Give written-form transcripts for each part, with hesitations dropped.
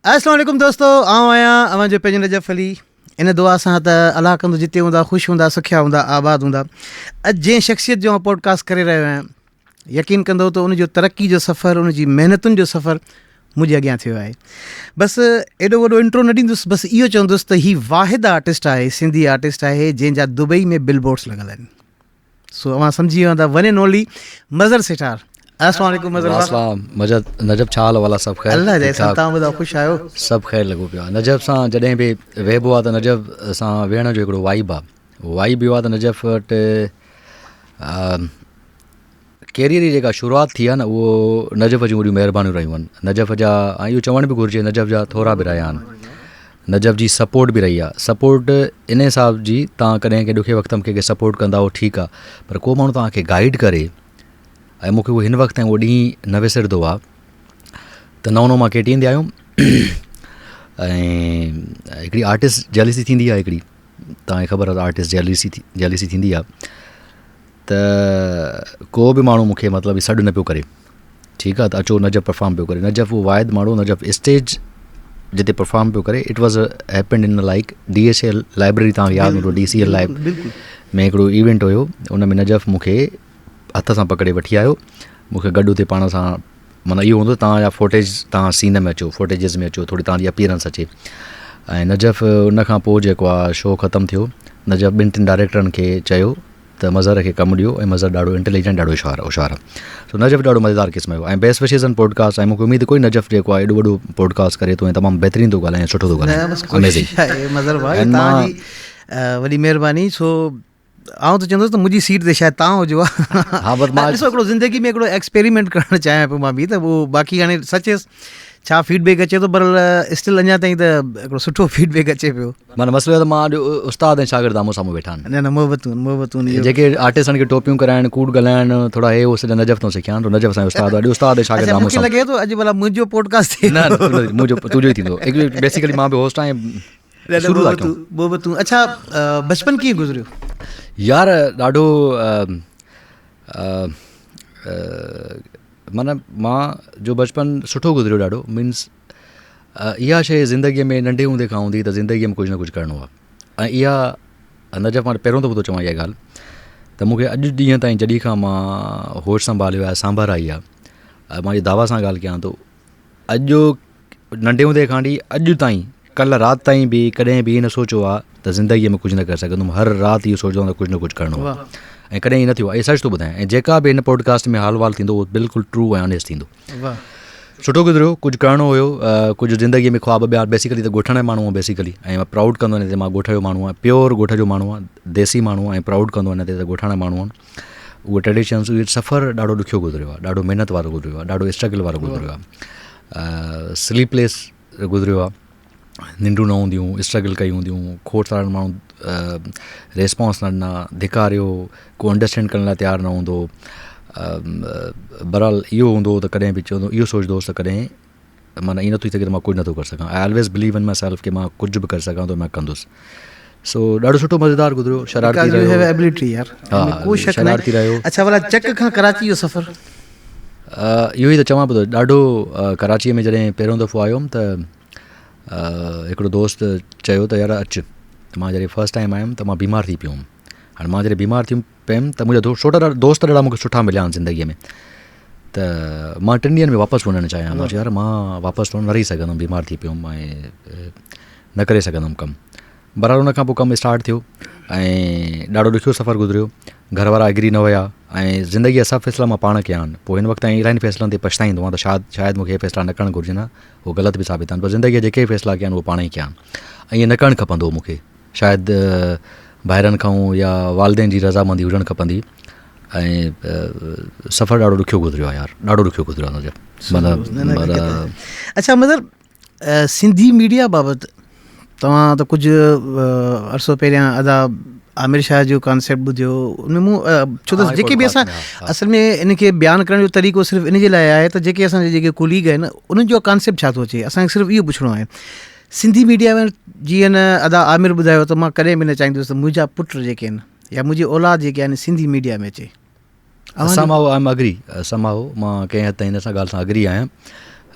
अस्सलाम वालेकुम दोस्तों, आऊं आहियां अवां जो पंहिंजो नजफ़ अली। इन दुआ सां त अलाह कंदो जिते हूंदा ख़ुशि हूंदा, सुखिया हूंदा, आबाद हूंदा। अॼु जंहिं शख़्सियत जो पॉडकास्ट करे रहियो आहियां, यकीन कंदो त उनजो तरक़ी जो सफ़र, उनजी महिनतुनि जो सफ़र मुंहिंजे अॻियां थियो आहे। बसि एॾो वॾो इंट्रो न ॾींदुसि, बसि इहो चवंदुसि त हीउ वाहिद आर्टिस्ट आहे, सिंधी आर्टिस्ट आहे जंहिंजा दुबई में बिल बोर्ड्स लॻल आहिनि। सो अवां सम्झी वेंदा वन एंड ओनली मज़र सिटार। अस्सलाम वालेकुम मज़र भाउ। नजब छा हाल वाला सब खैर? अल्लाह जे सां तव्हां ॿुधायो, ख़ुशि आहियो? सभु ख़ैर लॻो पियो आहे। नजब सां जॾहिं बि वेहबो आहे त नजब सां वेहण जो हिकिड़ो वाइब आहे। वाइब इहो आहे त नजब वटि कैरियर जी जेका शुरूआति थी आहे न, उहो नजब जूं वॾियूं महिरबानियूं रहियूं आहिनि। नजब जा इहो चवणु बि घुरिजे, नजब जा थोरा बि रहिया आहिनि। नजब जी सपोर्ट बि रही आहे। सपोर्ट इन हिसाब जी, तव्हां कॾहिं कंहिं ॾुखे वक़्त में कंहिंखे सपोर्ट कंदा हो, ठीकु आहे, पर को माण्हू तव्हांखे गाइड करे, ऐं मूंखे उहो हिन वक़्तु ताईं उहो ॾींहुं न विसरंदो आहे। त नओं मां केटींदे आहियूं ऐं हिकिड़ी आर्टिस्ट जेलिसी थींदी आहे, हिकिड़ी तव्हांखे ख़बर आहे आर्टिस्ट जेलिसी थींदी आहे। त को बि माण्हू मूंखे मतिलबु सॾु न पियो करे, ठीकु आहे, त अचो नजब परफॉर्म पियो करे। नजब उहो वाहिद माण्हू, नजब स्टेज जिते परफॉर्म पियो करे, it was happened in like DHL library, तव्हांखे यादि हूंदो DCL में हिकिड़ो इवेंट हुयो। उन में नजब मूंखे हथ सां पकड़े वठी आयो, मूंखे गॾु उते पाण सां, माना इहो हूंदो तव्हांजा फोटेज, तव्हां सीन में अचो, फोटेजिस में अचो, थोरी तव्हांजी अपीयरेंस अचे। ऐं नजफ़ उन खां पोइ जेको आहे शो ख़तमु थियो, नजफ़ 2-3 डायरेक्टरनि खे चयो त मज़र खे कमु ॾियो, ऐं मज़र ॾाढो इंटेलिजेंट, ॾाढो होशियारु आहे। सो नजफ़ ॾाढो मज़ेदार क़िस्म जो। ऐं बेस्ट विशेज़ पॉडकास्ट, ऐं मूंखे उमेद कोई नजफ़ जेको आहे एॾो वॾो पॉडकास्ट करे थो ऐं तमामु बहितरीनु थो ॻाल्हाए, सुठो थो ॻाल्हाए। वॾी महिरबानी। सो आउं त चवंदुसि त मुंहिंजी सीट ते शायदि तव्हां हुजो। हा, बसि मां ॾिसो हिकिड़ो ज़िंदगी में हिकिड़ो एक्सपेरिमेंट करणु चाहियां पियो मां बि, त उहो बाक़ी हाणे सच छा फीडबैक अचे थो, पर स्टिल अञा ताईं त हिकिड़ो सुठो फीडबैक अचे पियो। माना मसइलो आहे त मां अॼु उस्ताद ऐं शागिर्द आम्हूं साम्हूं वेठा आहिनि। न मोहबतूं जेके आर्टिस्टनि खे टोपियूं कराइनि, कूड़ ॻाल्हाइनि, थोरा हे सॼा नजफ़ थो सिखिया, तो नजफ़ असांजो उस्ताद आहे। उस्ताद ऐं शागिर्द आम्हूं साम्हूं। लॻे थो अॼु भला मुंहिंजो पॉडकास्ट थिए। न, मुंहिंजो तुंहिंजो ई थींदो। बेसिकली मां बि होस्ट आहियां। मोहबतूं। अच्छा, बचपन कीअं गुज़रियो यार? ॾाढो माना मां जो बचपन सुठो गुज़रियो ॾाढो। मीन्स इहा शइ ज़िंदगीअ में नंढे हूंदे खां हूंदी त ज़िंदगीअ में कुझु न कुझु करिणो आहे। ऐं इहा नजफ़ मां पहिरियों दफ़ो थो चवां इहा ॻाल्हि, त मूंखे अॼु ॾींहं ताईं, जॾहिं खां मां होश संभालियो आहे, सांभर आई आहे, मां इहा दावा सां ॻाल्हि कयां थो, अॼु नंढे हूंदे खां वठी अॼु ताईं, कल्ह राति ताईं बि कॾहिं बि न सोचियो आहे त ज़िंदगीअ में कुझु न करे सघंदुमि। हर राति इहो सोचंदो आहियां कुझु न कुझु करिणो आहे, ऐं कॾहिं ईअं न थियो आहे। इहो सच थो ॿुधायां। ऐं जेका बि हिन पॉडकास्ट में हाल वाल थींदो, उहो बिल्कुलु ट्रू ऐं ऑनेस्ट थींदो। सुठो गुज़रियो, कुझु करिणो हुयो, कुझु ज़िंदगीअ में ख्वाब ॿिया। बेसिकली त ॻोठण जो माण्हू आहे बेसिकली, ऐं मां प्राउड कंदो आहियां त मां ॻोठ जो माण्हू आहियां, प्योर ॻोठ जो माण्हू आहे, देसी माण्हू आहे, ऐं प्राउड कंदो आहियां त ॻोठण माण्हू आहिनि। उहे ट्रेडिशन्स, उहे सफ़र ॾाढो ॾुखियो गुज़रियो आहे, ॾाढो महिनत वारो गुज़रियो आहे, ॾाढो स्ट्रगल वारो गुज़रियो आहे, स्लीपलेस गुज़रियो आहे। निंडूं न हूंदियूं, स्ट्रगल कई हूंदियूं, खोड़ सारा माण्हू रेस्पॉन्स न ॾिना, धिकारियो, को अंडरस्टैंड करण लाइ तयारु न हूंदो। बहरहाल इहो हूंदो त कॾहिं बि चवंदो, इहो सोचंदो त कॾहिं माना ईअं नथो थी सघे त मां कुझु नथो करे सघां। I always believe in my self कि मां कुझु बि करे सघां थो, मां कंदुसि। सो ॾाढो सुठो मज़ेदार गुज़रियो, शरारती रहियो। शरारती रहियो। अच्छा, भला चक खां कराची जो सफ़र? इहो ई त चवां पियो, ॾाढो कराचीअ में जॾहिं पहिरियों दफ़ो आयुमि त हिकिड़ो दोस्त चयो त यार अचु। त मां जॾहिं फस्ट टाइम आयुमि त मां बीमार थी पियुमि। हाणे मां जॾहिं बीमार थी पियुमि त मुंहिंजा दोस्त ॾाढा मूंखे सुठा मिलिया आहिनि ज़िंदगीअ में। त मां 3 ॾींहंनि में वापसि वञणु चाहियां। मां चयो यार मां वापसि न रही सघंदुमि, बीमार थी पियुमि ऐं न करे सघंदुमि कमु। बराबरि हुन खां पोइ कमु स्टार्ट थियो ऐं ॾाढो ॾुखियो सफ़र गुज़रियो। घर वारा एग्री न हुया, ऐं ज़िंदगीअ जा सभु फ़ैसिला मां पाण कया आहिनि। पोइ हिन वक़्तु ताईं इलाही फ़ैसिलनि ते पछताईंदो आहियां त शायदि मूंखे इहे फ़ैसिला न करणु घुरिजनि हा, उहो ग़लति बि साबित आहिनि। पर ज़िंदगीअ जेके फ़ैसिला कया आहिनि उहो पाण ई कया आहिनि, ऐं ईअं न करणु खपंदो हो मूंखे। शायदि ॿाहिरनि खां या वालदेन जी रज़ामंदी हुजणु खपंदी। ऐं सफ़र ॾाढो ॾुखियो गुज़रियो आहे यार, ॾाढो ॾुखियो गुज़रियो आहे। अच्छा मतिलबु सिंधी मीडिया बाबति तव्हां त कुझु अरसो पहिरियां अदा आमिर शाह जो कॉन्सेप्ट ॿुधियो, उन में मूं छो त जेके बि असां असल में इन खे बयानु करण जो तरीक़ो सिर्फ़ु इन जे लाइ आहे त जेके असांजे जेके कुलीग आहिनि उन्हनि जो कॉन्सेप्ट छा थो अचे, असांखे सिर्फ़ु इहो पुछिणो आहे। सिंधी मीडिया में जीअं न अदा आमिर ॿुधायो, त मां कॾहिं बि न चाहींदुसि त मुंहिंजा पुट जेके आहिनि या मुंहिंजी औलाद जेके आहिनि सिंधी मीडिया में अचे। मां कंहिं हद ताईं हिन सां ॻाल्हि सां अग्री आहियां,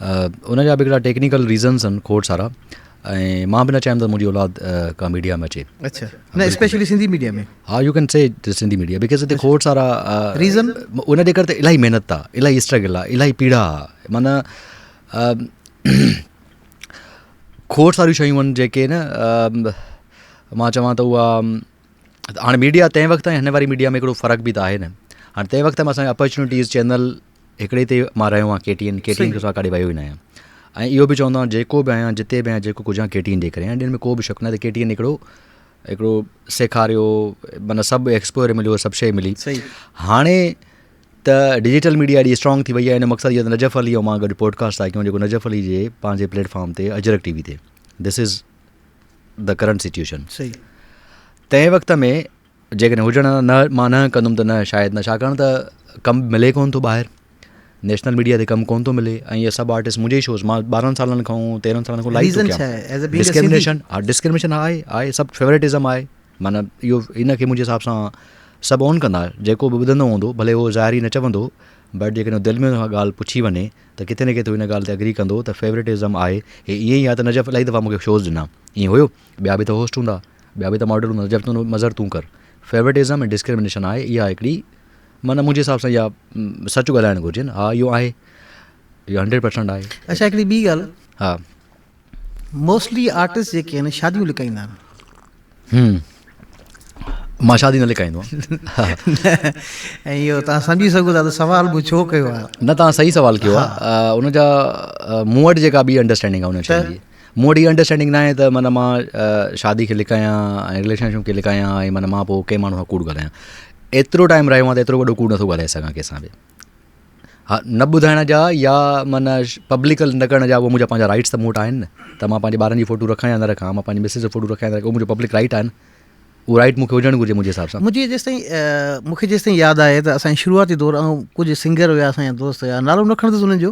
उन जा बि हिकिड़ा टेक्निकल रीज़न्स आहिनि खोड़ सारा, ऐं मां बि न चाहींदुमि मुंहिंजी औलाद का मीडिया में अचे. अच्छा, न स्पेशली सिंधी मीडिया में. हा, U can say Sindhi media, because हिते खोड़ सारा रीज़न उन जे करे त इलाही महिनत आहे, इलाही स्ट्रगल आहे, इलाही पीड़ा आहे. माना खोड़ सारियूं शयूं आहिनि जेके न मां चवां त उहा हाणे मीडिया तंहिं वक़्तु ऐं हिन वारी मीडिया में हिकिड़ो फ़र्क़ु बि त आहे न. हाणे तंहिं वक़्तु में असांखे अपॉर्चुनिटीज़ चैनल हिकिड़े ते मां रहियो आहियां, KTN खे असां काॾे वियो ई न आहियां. ऐं इहो बि चवंदो आहियां जेको बि आहियां, जिते बि आहियां, जेको कुझु आहियां KTN जे करे. ऐं इन में को बि शक न आहे त KTN हिकिड़ो सेखारियो, माना सभु एक्सपोजर मिलियो, सभु शइ मिली. हाणे त डिजिटल मीडिया एॾी स्ट्रॉन्ग थी वई आहे. हिन मक़सदु इहो त नजफ़ अली ऐं मां गॾु पॉडकास्ट था कयूं, जेको नजफ़ अली जे पंहिंजे प्लेटफॉर्म ते अजरक TV ते. This is the current situation. सही. तंहिं वक़्त में जेकॾहिं हुजण न मां न कंदुमि त न शायदि न, छाकाणि त कमु मिले कोन थो ॿाहिरि, नेशनल मीडिया ते कमु कोन थो मिले. ऐं इहे सभु आर्टिस्ट मुंहिंजे शोज़ मां 12 सालनि खां 13 सालनि खां लाइव थो कयां. डिस्क्रिमिनेशन डिस्क्रिमिनेशन आहे, सभु फेवरेटिज़म आहे. माना इहो इन खे मुंहिंजे हिसाब सां सभु ऑन कंदा. जेको बि ॿुधंदो हूंदो, भले उहो ज़ाहिरी न चवंदो, बट जेकॾहिं दिलि में ॻाल्हि पुछी वञे त किथे न किथे हिन ॻाल्हि ते एग्री कंदो त फेवरेटिज़म आहे. हे ईअं ई आहे त नजफ़ इलाही दफ़ा मूंखे शोज़ ॾिना, ईअं हुयो, ॿिया बि त होस्ट हूंदा, ॿिया बि त मॉडल हूंदा, नजफ़ तूं मज़र तूं कर. फेवरेटिज़म ऐं डिस्क्रिमिनेशन आहे, इहा हिकिड़ी माना मुंहिंजे हिसाब सां इहा सच ॻाल्हाइणु घुरिजे. हा, इहो आहे, इहो 100% आहे. अच्छा, हिकिड़ी ॿी ॻाल्हि, हा, मोस्टली आर्टिस्ट जेके आहिनि शादियूं लिकाईंदा आहिनि. मां शादी न लिकाईंदो आहियां. ऐं इहो तव्हां सम्झी सघो था त सुवाल मूं छो कयो आहे. न, तव्हां सही सुवाल कयो आहे. उनजा मूं वटि जेका ॿी अंडरस्टैंडिंग आहे उन शइ जी, मूं वटि इहा अंडरस्टैंडिंग न आहे त माना मां शादी खे लिकायां ऐं रिलेशनशिप खे लिकायां ऐं माना मां पोइ कंहिं माण्हू सां कूड़ ॻाल्हायां. एतिरो टाइम रहियो आहे त एतिरो वॾो कूड़ नथो ॻाल्हाए सघां कंहिंसां बि. हा, न ॿुधाइण जा या माना पब्लिकल न करण जा उहे मुंहिंजा पंहिंजा राइट्स त मूं वटि आहिनि न. त मां पंहिंजे ॿारनि जी फ़ोटो रखां या न रखां, मां पंहिंजी मिसिस जो फ़ोटो रखां या न रखां, उहो मुंहिंजो पब्लिक राइट आहे न. उहो राइट मूंखे हुजणु घुरिजे मुंहिंजे हिसाब सां. मूंखे जेसिताईं यादि आहे त असांजे शुरूआती दौर ऐं कुझु सिंगर हुया, असांजा दोस्त हुया, नालो न खणंदुसि उन्हनि जो,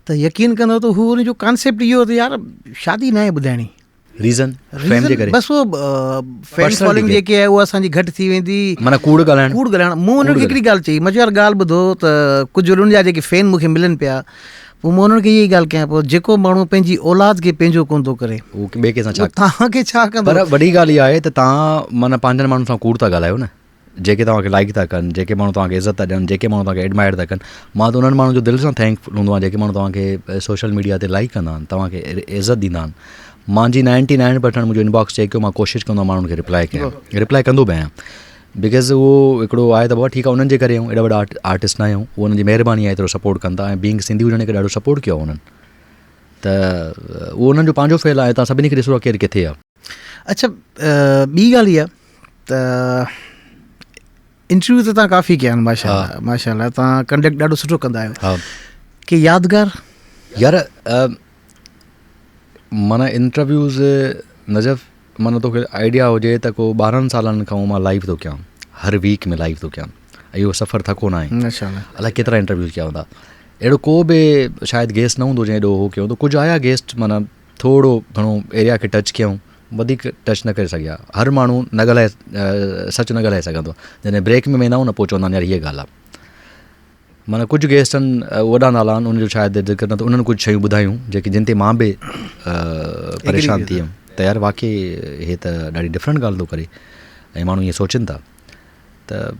त यकीन कंदो त हू हुनजो कॉन्सेप्ट इहो त यार शादी न आहे ॿुधाइणी. रीज़न फेम जे करे, बसि उहो फैन फॉलोइंग जेकी आहे उहा असांजी घटि थी वेंदी, माना कूड़ ॻाल्हाइण. मूं हुननि खे हिकिड़ी ॻाल्हि चई, मां चयो यार ॻाल्हि ॿुधो त कुझु उन्हनि जा जेके फैन मूंखे मिलनि पिया, पोइ मां उन्हनि खे इहा ई ॻाल्हि कयां पियो, जेको माण्हू पंहिंजी औलाद खे पंहिंजो कोन थो करे, उहो ॿिए कंहिंसां छा तव्हांखे छा कंदो. पर वॾी ॻाल्हि इहा आहे त तव्हां माना पंहिंजनि माण्हुनि सां कूड़ था ॻाल्हायो न, जेके तव्हांखे लाइक था कनि, जेके माण्हू तव्हांखे इज़त था ॾियनि, जेके माण्हू तव्हांखे एडमायर था कनि. मां त उन्हनि माण्हुनि जो दिलि सां थैंकफुल हूंदो आहे जेके माण्हू तव्हांखे सोशल मीडिया ते लाइक कंदा आहिनि, तव्हांखे इज़त ॾींदा आहिनि. मुंहिंजी 99% मुंहिंजो इनबॉक्स चेक कयो, मां कोशिशि कंदो आहियां माण्हुनि खे रिप्लाई कयां, रिप्लाई कंदो बि आहियां. बिकॉज़ उहो हिकिड़ो आहे त बाबा ठीकु आहे, उन्हनि जे करे आहियूं, एॾा वॾा आर्टिस्ट न आहियूं, उहो उन्हनि जी महिरबानी आहे एतिरो सपोर्ट कनि था. ऐं बीइंग सिंधी हुजण करे ॾाढो सपोर्ट कयो आहे उन्हनि, त उहो उन्हनि जो पंहिंजो फेल आहे. तव्हां सभिनी खे ॾिसो आहे केरु किथे आहे. अच्छा, ॿी ॻाल्हि इहा त इंटरव्यू त तव्हां काफ़ी कया आहिनि, माशाल्लाह माशाल्लाह, तव्हां कंडक्ट ॾाढो सुठो कंदा आहियो. हा, की यादगार यार माना इंटरव्यूज़ नजफ़, माना तोखे आइडिया हुजे त को 12 सालनि खां मां लाइव थो कयां, हर वीक में लाइव थो कयां. इहो सफ़र थको न आहे. माशाल्लाह, अलाए केतिरा इंटरव्यूज़ कया हूंदा. अहिड़ो को बि शायदि गेस्ट न हूंदो जंहिं एॾो हो कयो. त कुझु आया गेस्ट, माना थोरो घणो एरिया खे टच कयूं, वधीक टच न करे सघिया. हर माण्हू न ॻाल्हाए, सच न ॻाल्हाए सघंदो. जॾहिं ब्रेक में वेंदा आहियूं न, पोइ चवंदा आहिनि यार हीअ ॻाल्हि आहे. माना कुझु गेस्ट आहिनि, वॾा नाला आहिनि, उनजो शायदि ज़िक्र न, त उन्हनि कुझु शयूं ॿुधायूं जेके जिन ते मां बि परेशान थी वियुमि. त यार वाक़ई हे त ॾाढी डिफरेंट ॻाल्हि थो करे, ऐं माण्हू ईअं सोचनि था. त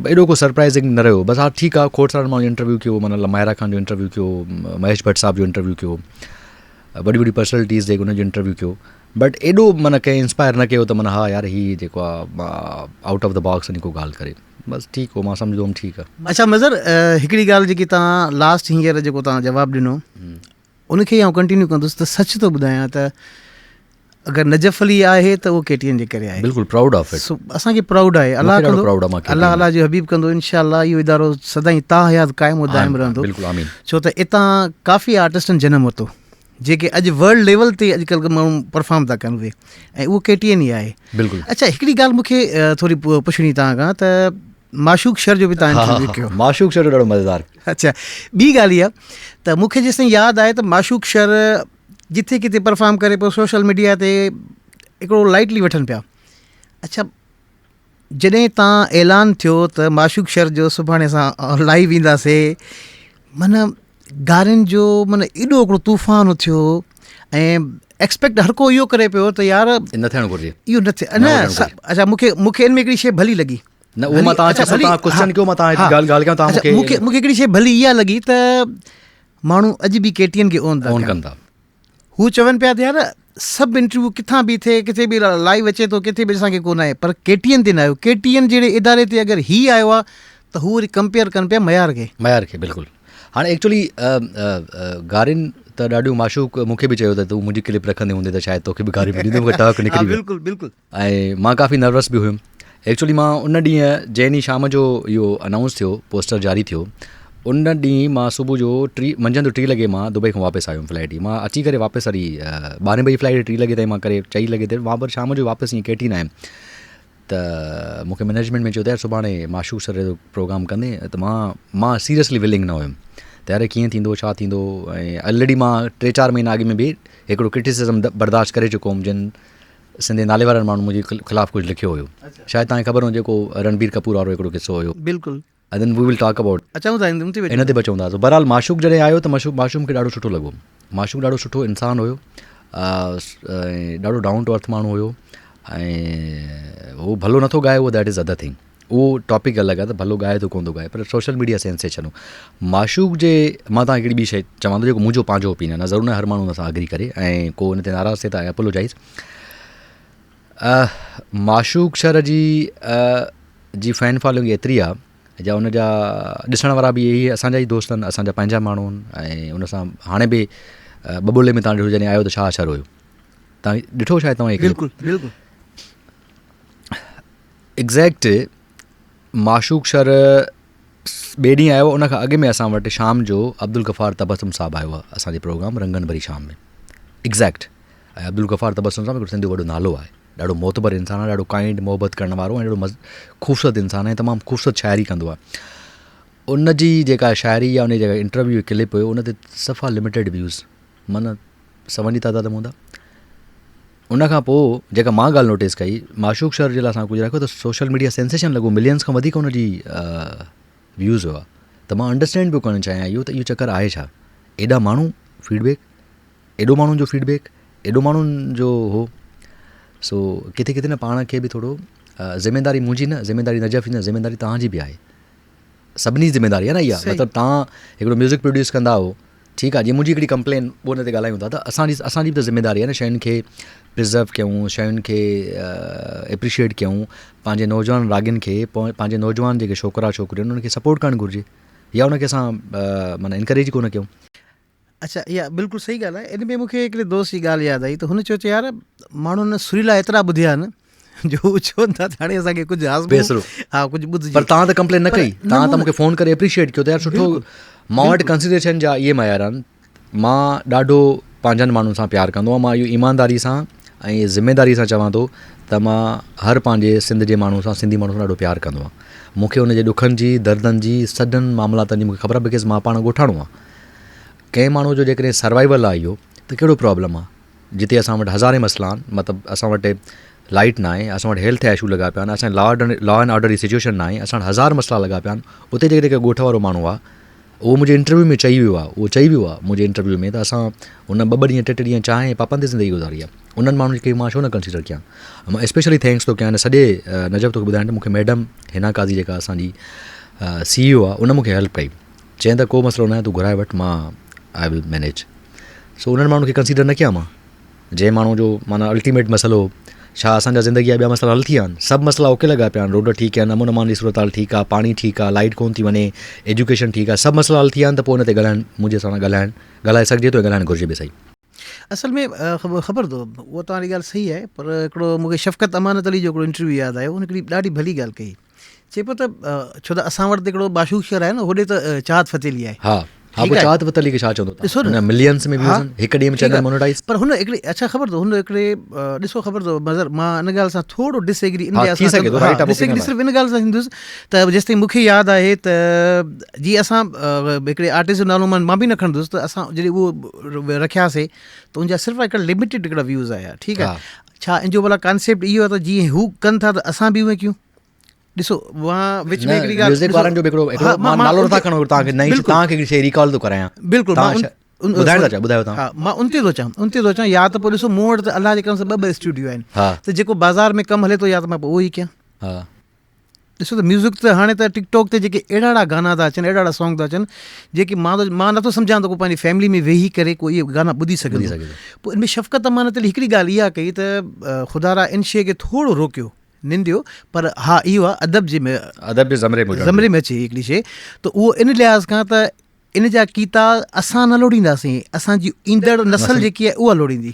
एॾो को सरप्राइज़िंग न रहियो. बसि हा ठीकु आहे, खोड़ सारा माण्हू इंटरव्यू कयो, माना मायरा ख़ान जो इंटरव्यू कयो, महेश भट्ट साहब जो इंटरव्यू कयो, वॾी वॾी पर्सनैलिटीज़ जेके उनजो इंटरव्यू कयो. बट एॾो माना कंहिं इंस्पायर न कयो त माना हा यार हीअ जेको आहे आउट ऑफ द बॉक्स वञी को ॻाल्हि करे. बसि ठीकु हो, मां सम्झो हुउमि ठीकु आहे. अच्छा मज़र, हिकिड़ी ॻाल्हि जेकी तव्हां लास्ट हींअर जेको तव्हां जवाबु ॾिनो, उनखे आउं कंटिन्यू कंदुसि. त सच थो ॿुधायां त अगरि नजफ़ अली आहे त उहो KTN जे करे आहे. बिल्कुलु प्राउड ऑफ इट. असांखे प्राउड आहे. अलाह कंदो, अलाह अलाह जो हबीब कंदो, इनशाअल्लाह इहो इदारो सदाईं ताहयात क़ाइमु दाइम रहंदो. बिल्कुलु आमीन. छो त इतां काफ़ी आर्टिस्टनि जनमु वरितो जेके अॼु वर्ल्ड लेवल ते अॼुकल्ह माण्हू परफॉर्म था कनि उहे, ऐं उहो KTN ई आहे. बिल्कुलु. अच्छा, हिकिड़ी ॻाल्हि मूंखे थोरी पुछणी तव्हां खां, त माशूक शर जो बि तव्हां इंटरव्यू कयो. माशूक शर ॾाढो मज़ेदार. अच्छा, ॿी ॻाल्हि इहा त मूंखे जेसिताईं यादि आहे त माशूक शर जिथे किथे परफॉर्म करे पियो, सोशल मीडिया ते हिकिड़ो लाइटली वठनि पिया. अच्छा, जॾहिं तव्हां ऐलान थियो त माशूक शर जो सुभाणे असां लाइव ईंदासीं, माना गारियुनि जो माना एॾो हिकिड़ो तूफ़ान थियो ऐं एक्सपेक्ट हर को इहो करे पियो त यार न थियणु घुरिजे इहो न थिए न अच्छा मूंखे इन में हिकिड़ी शइ भली लॻी न उहो मां तव्हां क्वेश्चन कयो मां तव्हां ॻाल्हि कयां तव्हां मूंखे हिकिड़ी शइ भली इहा लॻी त माण्हू अॼु बि केटीएन खे ओन कनि था हू चवनि पिया त यार सभु इंटरव्यू किथां बि थिए किथे बि लाइव अचे थो किथे बि असांखे कोन आहे पर केटीएन ते न आयो केटीएन जहिड़े इदारे ते अगरि हीअ आयो आहे त हू वरी कंपेयर कनि पिया मयार खे बिल्कुलु हाणे एक्चुअली गारियुनि त ॾाढियूं माशूक मूंखे बि चयो त तूं मुंहिंजी क्लिप रखंदी हूंदी त शायदि तोखे बि गारियूं मिलंदियूं मूंखे टहक निकिरी बिल्कुलु बिल्कुलु ऐं मां काफ़ी नर्वस बि हुयुमि एक्चुअली मां उन ॾींहुं जंहिं ॾींहुं शाम जो इहो अनाउंस थियो पोस्टर जारी थियो उन ॾींहुं मां सुबुह जो मंझंदि जो 3 लॻे मां दुबई खां वापसि आयुमि फ्लाइट ई मां अची करे वापसि वरी 12 बजे फ्लाइट 3 लॻे ताईं मां करे 4 लॻे ते मां वरी शाम जो वापसि ईअं केटी न आयुमि त मूंखे मैनेजमेंट में चयो त यार सुभाणे माशूक सर जो प्रोग्राम कंदे त मां सीरियसली विलिंग न हुयुमि त यार कीअं थींदो छा थींदो ऐं ऑलरेडी मां 3-4 महीना अॻु में बि हिकिड़ो क्रिटिसिज़म बर्दाश्त करे चुको हुउमि जिन सिंधी नाले वारनि माण्हू मुंहिंजे ख़िलाफ़ु कुझु लिखियो हुयो शायदि तव्हांखे ख़बर हो जेको रणबीर कपूर वारो हिकिड़ो किसो हुयो बिल्कुलु and then we will talk about इन ते बचूं था बहरहाल माशूक जॾहिं आयो त माशूक खे ॾाढो सुठो लॻो माशूक ॾाढो सुठो इंसानु हुयो ॾाढो डाउन टू अर्थ माण्हू हुयो ऐं उहो भलो नथो ॻाए उहो दैट इज़ अदर थिंग उहो टॉपिक अलॻि आहे त भलो ॻाए थो कोन थो ॻाए पर सोशल मीडिया सेंसेशन हो माशूक जे मां तव्हांखे हिकिड़ी ॿी शइ चवां थो जेको मुंहिंजो पंहिंजो ओपिनियन आहे ज़रूरु न हर माण्हू हुन सां अग्री करे ऐं को हुन ते नाराज़ थिए त आई अपोलोजाइज़ माशूक शर जी फैन फॉलोइंग एतिरी आहे जा उन जा ॾिसण वारा बि इहे असांजा ई दोस्त आहिनि असांजा पंहिंजा माण्हू आहिनि ऐं उन सां हाणे बि बबोले में तव्हां ॾिठो जॾहिं आयो त छा असरु हुयो तव्हां ॾिठो शायदि तव्हां बिल्कुलु बिल्कुलु एग्ज़ैक्ट माशूक शर ॿिए ॾींहुं आयो उन खां अॻु में असां वटि शाम जो अब्दुल गफ़ार तबस्सुम साहबु आयो आहे असांजे प्रोग्राम रंगन भरी शाम में एग्ज़ैक्ट ऐं अब्दुल गफ़ार तबस्सुम साहब हिकिड़ो सिंधी वॾो नालो आहे ॾाढो मोतबर इंसानु आहे ॾाढो काइंड मोहबत करण वारो ऐं ॾाढो ख़ूबसूरत इंसानु आहे तमामु ख़ूबसूरत शाइरी कंदो आहे उन जी जेका शाइरी या उन जी जेका इंटरव्यू क्लिप हुयो उन ते सफ़ा लिमिटेड व्यूज़ माना 100 जी तादाद में हूंदा उन खां पोइ जेका मां ॻाल्हि नोटिस कई माशूक शर जे लाइ असां कुझु रखियो त सोशल मीडिया सेंसेशन लॻो मिलियंस खां वधीक उन जी व्यूज़ हुआ त मां अंडरस्टैंड पियो करणु चाहियां इहो त इहो चकर आहे छा एॾा माण्हू फीडबैक एॾो माण्हुनि जो फीडबैक एॾो माण्हुनि जो हो सो किथे किथे न पाण खे बि थोरो ज़िमेदारी मुंहिंजी न ज़िमेदारी नजफ़ जी न ज़िमेदारी तव्हांजी बि आहे सभिनी ज़िमेदारी आहे न इहा मतिलबु तव्हां हिकिड़ो म्यूज़िक प्रोड्यूस कंदा हो ठीकु आहे जीअं मुंहिंजी हिकिड़ी कंप्लेन उहो हुन ते ॻाल्हायूं था त असांजी बि त ज़िमेदारी आहे न शयुनि खे प्रिज़र्व कयूं शयुनि खे एप्रिशिएट कयूं पंहिंजे नौजवान रागियुनि खे पंहिंजे नौजवान जेके छोकिरा छोकिरियूं आहिनि उन्हनि खे सपोर्ट करणु घुरिजे या उनखे असां माना इनकरेज कोन कयूं अच्छा इहा बिल्कुलु सही ॻाल्हि आहे इन में मूंखे हिकिड़े दोस्त जी ॻाल्हि यादि आई त हुन चयो यार माण्हुनि सुरीला एतिरा ॿुधिया आहिनि जो चवनि था हाणे असांखे कुझु बेसरो हा कुझु ॿुध पर तव्हां त कंप्लेन न कई तव्हां त मूंखे फ़ोन करे एप्रिशिएट कयो त यार सुठो मां वटि कंसिडरेशन जा इहे मयार आहिनि मां ॾाढो पंहिंजनि माण्हुनि सां प्यारु कंदो आहियां मां इहो ईमानदारी सां ऐं ज़िमेदारी सां चवां थो त मां हर पंहिंजे सिंध जे माण्हू सां सिंधी माण्हू सां ॾाढो प्यारु कंदो आहियां मूंखे हुनजे ॾुखनि जी दर्दनि जी सॼनि मामलातनि जी मूंखे ख़बर आहे बिकॉज़ मां पाण ॻोठाणो आहे कंहिं माण्हू जो जेकॾहिं सर्वाइवल आहे इहो त कहिड़ो प्रॉब्लम आहे जिते असां वटि हज़ारे मसइला आहिनि मतिलबु असां वटि लाइट न आहे असां वटि हेल्थ इशू लॻा पिया आहिनि असांजे लॉ एंड ऑर्डर जी सिचुएशन न आहे असां वटि 1000 मसइला लॻा पिया आहिनि उते जेके ॻोठ वारो माण्हू आहे उहो मुंहिंजे इंटरव्यू में चई वियो आहे मुंहिंजे इंटरव्यू में त असां हुन 2 ॾींहं 3 ॾींहं चांहि पापनि ते ज़िंदगी गुज़ारी आहे उन्हनि माण्हुनि खे मां छो न कंसीडर कयां मां स्पेशली थैंक्स थो कयां सॼे नजब तोखे ॿुधाइण मूंखे मैडम हिना काज़ी जेका असांजी CEO आहे उन मूंखे हेल्प कई चईं त को मसइलो न आहे तूं घुराए वटि मां आई विल मैनेज सो उन्हनि माण्हुनि खे कंसीडर न कयां मां जंहिं माण्हू जो माना अल्टीमेट मसइलो छा असांजा ज़िंदगी जा ॿिया मसइला हल थी विया आहिनि सभु मसइला ओके लॻा पिया आहिनि रोड ठीकु आहे अमन अमान जी सूरत हाल ठीकु आहे पाणी ठीकु आहे लाइट कोन थी वञे एजुकेशन ठीकु आहे सभु मसइला हल थी विया आहिनि त पोइ हुन ते मुंहिंजे सां ॻाल्हाए सघिजे थो ॻाल्हाइणु घुरिजे बि सही असल में ख़बर अथव उहा तव्हांजी ॻाल्हि सही आहे पर हिकिड़ो मूंखे शफ़क़त अमानत अली जो हिकिड़ो इंटरव्यू यादि आयो हुन हिकिड़ी ॾाढी भली ॻाल्हि कई चए पियो त छो त असां वटि हिकिड़ो माशूक शहर आहे न होॾे त चाहत फतेली आहे हा चाहत फतेली खे छा चवंदो ॾिसो न मिलियंस में हिकु ॾींहं में चैनल मोनेटाइज़ पर हुन हिकिड़ी अच्छा ख़बर अथव हुन हिकिड़े ॾिसो ख़बर अथव मज़र मां इन ॻाल्हि सां थोरो डिसएग्री डिसएग्री सिर्फ़ु इन ॻाल्हि सां थींदुसि त जेसिताईं मूंखे यादि आहे त जीअं असां हिकिड़े आर्टिस्ट जो नालो मां बि न खणंदुसि त असां जॾहिं उहो रखियासीं त उनजा सिर्फ़ु हिकिड़ा लिमिटेड हिकिड़ा व्यूज़ आया ठीकु आहे छा इन जो भला कॉन्सेप्ट इहो आहे त जीअं हू कनि था त असां बि उहे कयूं ॾिसो मां विच में हिकिड़ी ॻाल्हि म्यूज़िक वारनि जो बि हिकिड़ो मां नालो नथा खणो तव्हांखे नई तव्हांखे हिकिड़ी शइ रिकॉल थो करायां बिल्कुलु ॿुधाइण था चाहियो ॿुधायो तव्हां हा मां उन ते थो चवां या त पोइ ॾिसो मूं वटि त अलाह जे करम सां ॿ स्टूडियो आहिनि हा त जेको बाज़ार में कमु हले थो या त मां पोइ उहो ई कयां हा ॾिसो त म्यूज़िक त हाणे त टिकटॉक ते जेके अहिड़ा गाना था अचनि अहिड़ा सॉन्ग था अचनि जेके मां नथो सम्झां त को पंहिंजी फैमिली में वेही करे कोई इहे गाना ॿुधी सघे पोइ इनमें शफ़क़त अमानत हिकिड़ी ॻाल्हि इहा कई त ख़ुदा इन शइ खे थोरो रोकियो निंदियो पर हा इहो आहे अदब जे ज़मरे में अचे हिकिड़ी शइ त उहो इन लिहाज़ खां त इन जा कीता असां न लोड़ींदासीं असांजी ईंदड़ नसल जेकी आहे उहा लोड़ींदी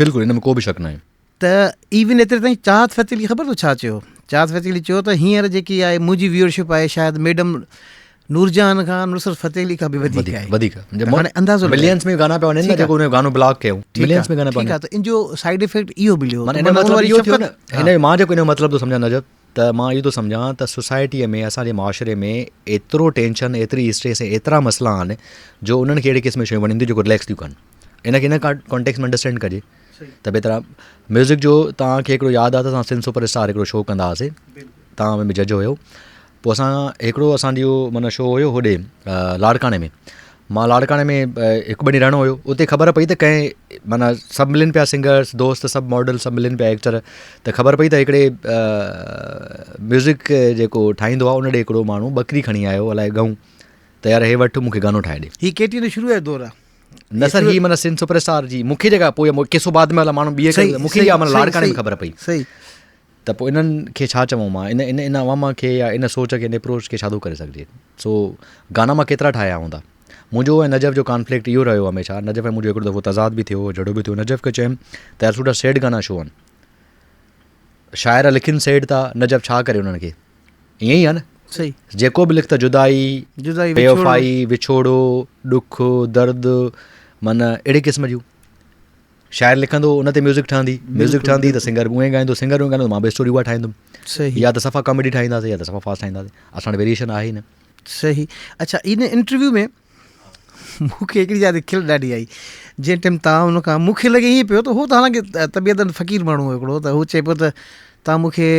बिल्कुलु हिन में को बि शक न आहे त इवन एतिरे ताईं चाहत फ़तेह अली ख़बर अथव छा चयो चाहत फ़तेह अली चयो त हींअर जेकी आहे मुंहिंजी व्यूअरशिप आहे शायदि मैडम नूरजहान खां नुसरत फ़तेह अली खां बि वधीक हाणे अंदाज़ो मिलियंस में गाना पिया वञनि न जेको उन गानो ब्लॉक कयूं मिलियंस में गाना पिया ठीकु आहे त इन जो साइड इफेक्ट इहो मिलियो हिन मां जेको इनजो मतिलबु थो सम्झां नजब त मां इहो थो सम्झां त सोसाइटीअ में असांजे मुआशिरे में एतिरो टेंशन एतिरी स्ट्रेस ऐं एतिरा मसइला आहिनि जो उन्हनि खे अहिड़े क़िस्म जूं शयूं वणंदियूं जेको रिलैक्स थियूं कनि इनखे इन कॉन्टेक्स्ट में अंडरस्टैंड कजे त बेहतर म्यूज़िक जो तव्हांखे हिकिड़ो यादि आहे त असां सिंध सुपर स्टार हिकिड़ो शो कंदा हुआसीं तव्हां में जज हुयो पोइ असां हिकिड़ो असांजो माना शो हुयो होॾे लाड़काणे में मां लाड़काणे में हिकु ॿ ॾींहुं रहणो हुयो उते ख़बर पई त कंहिं माना सभु मिलनि पिया सिंगर्स दोस्त सभु मॉडल सभु मिलनि पिया एक्टर त ख़बर पई त हिकिड़े म्यूज़िक जेको ठाहींदो आहे उन ॾे हिकिड़ो माण्हू ॿकरी खणी आयो अलाए गऊं त यार हे वठि मूंखे गानो ठाहे ॾे हीअ केटी जो शुरू आहे दौर आहे न सर हीअ माना सिंध सुपर स्टार जी मूंखे जेका पोइ केसो बाद में माण्हू ॿिए मूंखे इहा माना लाड़काणे में ख़बर पई सही त पोइ इन्हनि खे छा चवां मां इन अवामा खे या इन सोच खे इन अप्रोच खे छा थो करे सघिजे सो गाना मां केतिरा ठाहिया हूंदा मुंहिंजो ऐं नजफ़ जो कॉन्फ्लिक्ट इहो रहियो हमेशह नजफ़ ऐं मुंहिंजो हिकिड़ो दफ़ो तज़ाद बि थियो झड़ो बि थियो नजफ़ खे चयुमि त यार सुठा सैड गाना छो आहिनि शाइर लिखनि सैड था नजफ़ छा करे उन्हनि खे ईअं ई आहे न सही जेको बि लिख त जुदाई बेवफ़ाई विछोड़ो ॾुख दर्द माना अहिड़े क़िस्म जूं शाइर लिखंदो उन ते म्यूज़िक ठहंदी त सिंगर उहे ॻाईंदो त मां बि स्टोरी उहा ठाहींदुमि सही या त सफ़ा कॉमेडी ठाहींदासीं या त सफ़ा फास्ट ठाहींदासीं असां वटि वेरिएशन आहे ई न सही अच्छा इन इंटरव्यू में मूंखे हिकिड़ी यादि खिल ॾाढी आई जंहिं टाइम तव्हां हुन खां मूंखे लॻे ईअं पियो त हू त हालांकि तबियतनि फ़क़ीर माण्हू हिकिड़ो त हू चए पियो त तव्हां मूंखे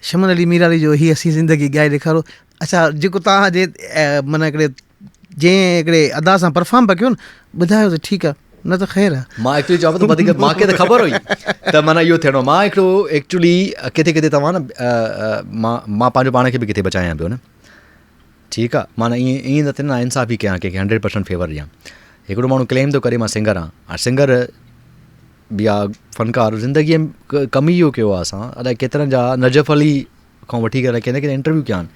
शमन अली मीराली जो हीअ असी ज़िंदगी ॻाए ॾेखारो अच्छा जेको तव्हां जे माना हिकिड़े अदा सां परफॉर्म पिया कयो न ॿुधायो त ठीकु आहे न त ख़ैरु आहे मां एक्चुअली चवां थो वधीक मूंखे त ख़बर हुई त माना इहो थियणो मां हिकिड़ो एक्चुअली किथे तव्हां न मां पंहिंजो पाण खे बि किथे बचायां पियो न ठीकु आहे माना ईअं न थिए न इंसाफ़ी कयां कंहिंखे 100% फेवर ॾियां हिकिड़ो माण्हू क्लेम थो करे मां सिंगर आहियां सिंगर बि आहे फ़नकार ज़िंदगीअ में कमु इहो कयो आहे असां अलाए केतिरनि जा नजफ़ अली खां वठी करे कंहिं इंटरव्यू कया आहिनि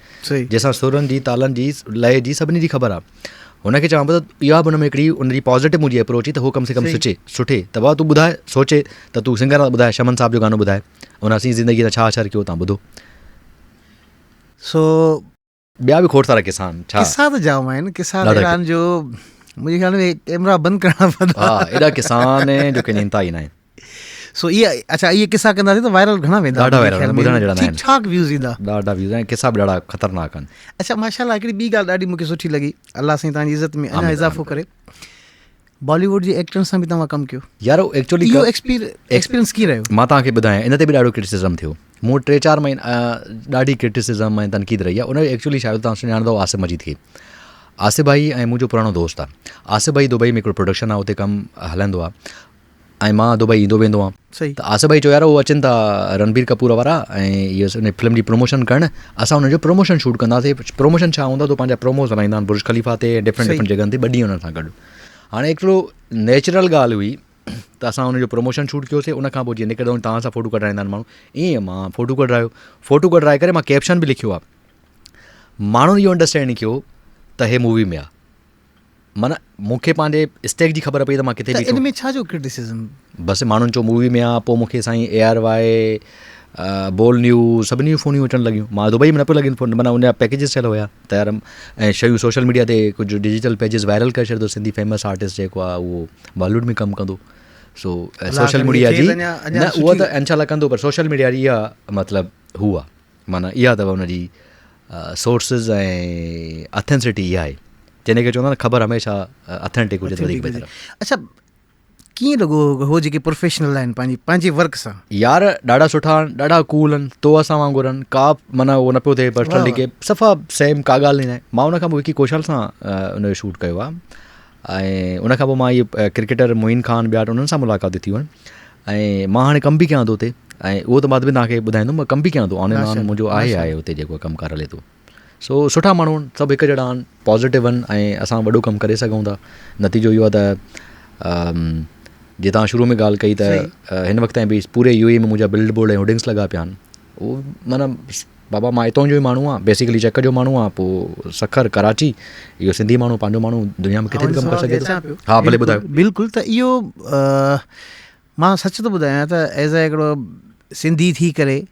जंहिंसां सुरनि जी तालनि जी लय जी सभिनी जी ख़बर आहे हुनखे चवां पियो त इहा बि हुन में हिकिड़ी उनजी पॉज़िटिव मुंहिंजी अप्रोच ई त हू कम से कम सुठे त भाउ तूं ॿुधाए सोचे त तूं सिंगर आहे ॿुधाए शमन साहब जो गानो ॿुधाए हुन असीं ज़िंदगीअ सां छा असरु कयो तव्हां ॿुधो सो ॿिया बि खोड़ सारा किसा किसा त जाम आहिनि किसा जो मुंहिंजे ख़्याल में कैमरा बंदि करणा पवंदा हा एॾा किसान जो कंहिंजी इंता ई न आहे सो इहा अच्छा इहे किसा कंदासीं त वायरल घणा वेंदा ॾाढा वायरल ॿुधण जहिड़ा ठीकु ठाक व्यूज़ ईंदा ॾाढा व्यूज़ ऐं किसा बि ॾाढा ख़तरनाक आहिनि अच्छा माशाल्लाह हिकिड़ी ॿी ॻाल्हि ॾाढी मूंखे सुठी लॻी अलाह साईं तव्हांजी इज़त में अञा इज़ाफ़ो करे बॉलीवुड जी एक्टरनि सां बि तव्हां कमु कयो यार एक्चुअली इहो एक्सपीरियंस कीअं रहियो मां तव्हांखे ॿुधायां इन ते बि ॾाढो क्रिटिसिज़म थियो मूं 3-4 महीना ॾाढी क्रिटिसिज़म ऐं तनक़ीद रही आहे उन एक्चुअली शायदि तव्हां सुञाणंदो आसिफ़ मजीद खे आसिफ़ भाई ऐं मुंहिंजो पुराणो दोस्त आहे आसिफ़ भाई दुबई में हिकिड़ो प्रोडक्शन आहे उते कमु हलंदो आहे ऐं मां दुबई ईंदो वेंदो आहियां सही त आसिफ़ भाई चयो यार उहो अचनि था रणबीर कपूर वारा ऐं इहो उन फिल्म जी प्रमोशन करणु असां हुनजो प्रमोशन शूट कंदासीं प्रमोशन छा हूंदा त पंहिंजा प्रोमोस हलाईंदा आहिनि बुर्ज ख़लीफ़ा ते डिफरेंट जॻहनि ते 2 ॾींहं हुन सां गॾु हाणे हिकिड़ो नेचुरल ॻाल्हि हुई त असां हुनजो प्रमोशन शूट कयोसीं उन खां पोइ जीअं निकिरंदा तव्हां सां फ़ोटो कढाईंदा आहिनि माण्हू ईअं मां फ़ोटो कढाए करे मां कैप्शन बि लिखियो आहे माण्हुनि इहो अंडरस्टैंड कयो त हे मूवी में आहे माना मूंखे पंहिंजे स्टेक जी ख़बर पई त मां किथे इन में छा जो क्रिटिसिज़म बसि माण्हुनि चयो मूवी में आहे पोइ मूंखे साईं ARY बोल न्यूज़ सभिनी जूं फ़ोनियूं अचणु लॻियूं मां दुबई में न पियो लॻियुनि फ़ोन माना उनजा पैकेजिस थियल हुया तयार ऐं शयूं सोशल मीडिया ते कुझु डिजिटल पेजिस वायरल करे छॾियो सिंधी फेमस आर्टिस्ट जेको आहे उहो बॉलीवुड में कमु कंदो सो सोशल मीडिया जी न उहा त इंशाल्लाह कंदो पर सोशल मीडिया जी इहा मतिलबु हू आहे माना इहा अथव हुनजी सोर्सिस ऐं अथेंसिटी इहा आहे जंहिंखे चवंदा न ख़बर हमेशह अथेंटिक हुजे त वधीक बहितर। अच्छा कीअं लॻो हो जेके प्रोफेशनल आहिनि पंहिंजे वर्क सां? यार ॾाढा सुठा आहिनि, ॾाढा कूल आहिनि, तो असां वांगुरु आहिनि, का माना उहो न पियो थिए पर्सनली के सफ़ा सेम का ॻाल्हि न आहे। मां उनखां पोइ विकी कौशल सां उनजो शूट कयो आहे, ऐं उनखां पोइ मां इहे क्रिकेटर मोइन खान ॿिया उन्हनि सां मुलाक़ात थियूं आहिनि, ऐं मां हाणे कमु बि कयां थो उते, ऐं उहो त बाद में तव्हांखे ॿुधाईंदुमि, मां कमु बि कयां थो, ऑन एंड ऑन मुंहिंजो आहे उते जेको कमुकारु हले थो। सो सुठा माण्हू आहिनि, सभु हिकु जहिड़ा आहिनि, पॉज़िटिव आहिनि, ऐं असां वॾो कमु करे सघूं था। नतीजो इहो आहे त जीअं तव्हां शुरू में ॻाल्हि कई त हिन वक़्त ताईं बि पूरे UAE में मुंहिंजा बिल्ड बोर्ड ऐं होर्डिंग्स लॻा पिया आहिनि। उहो माना बाबा मां हितां जो ई माण्हू आहियां, बेसिकली चेक जो माण्हू आहियां, पोइ सखर कराची, इहो सिंधी माण्हू पंहिंजो माण्हू दुनिया में किथे बि कमु करे सघे थो। हा भले ॿुधायो। बिल्कुलु, त इहो मां सच थो ॿुधायां त एज़ अ हिकिड़ो सिंधी थी करे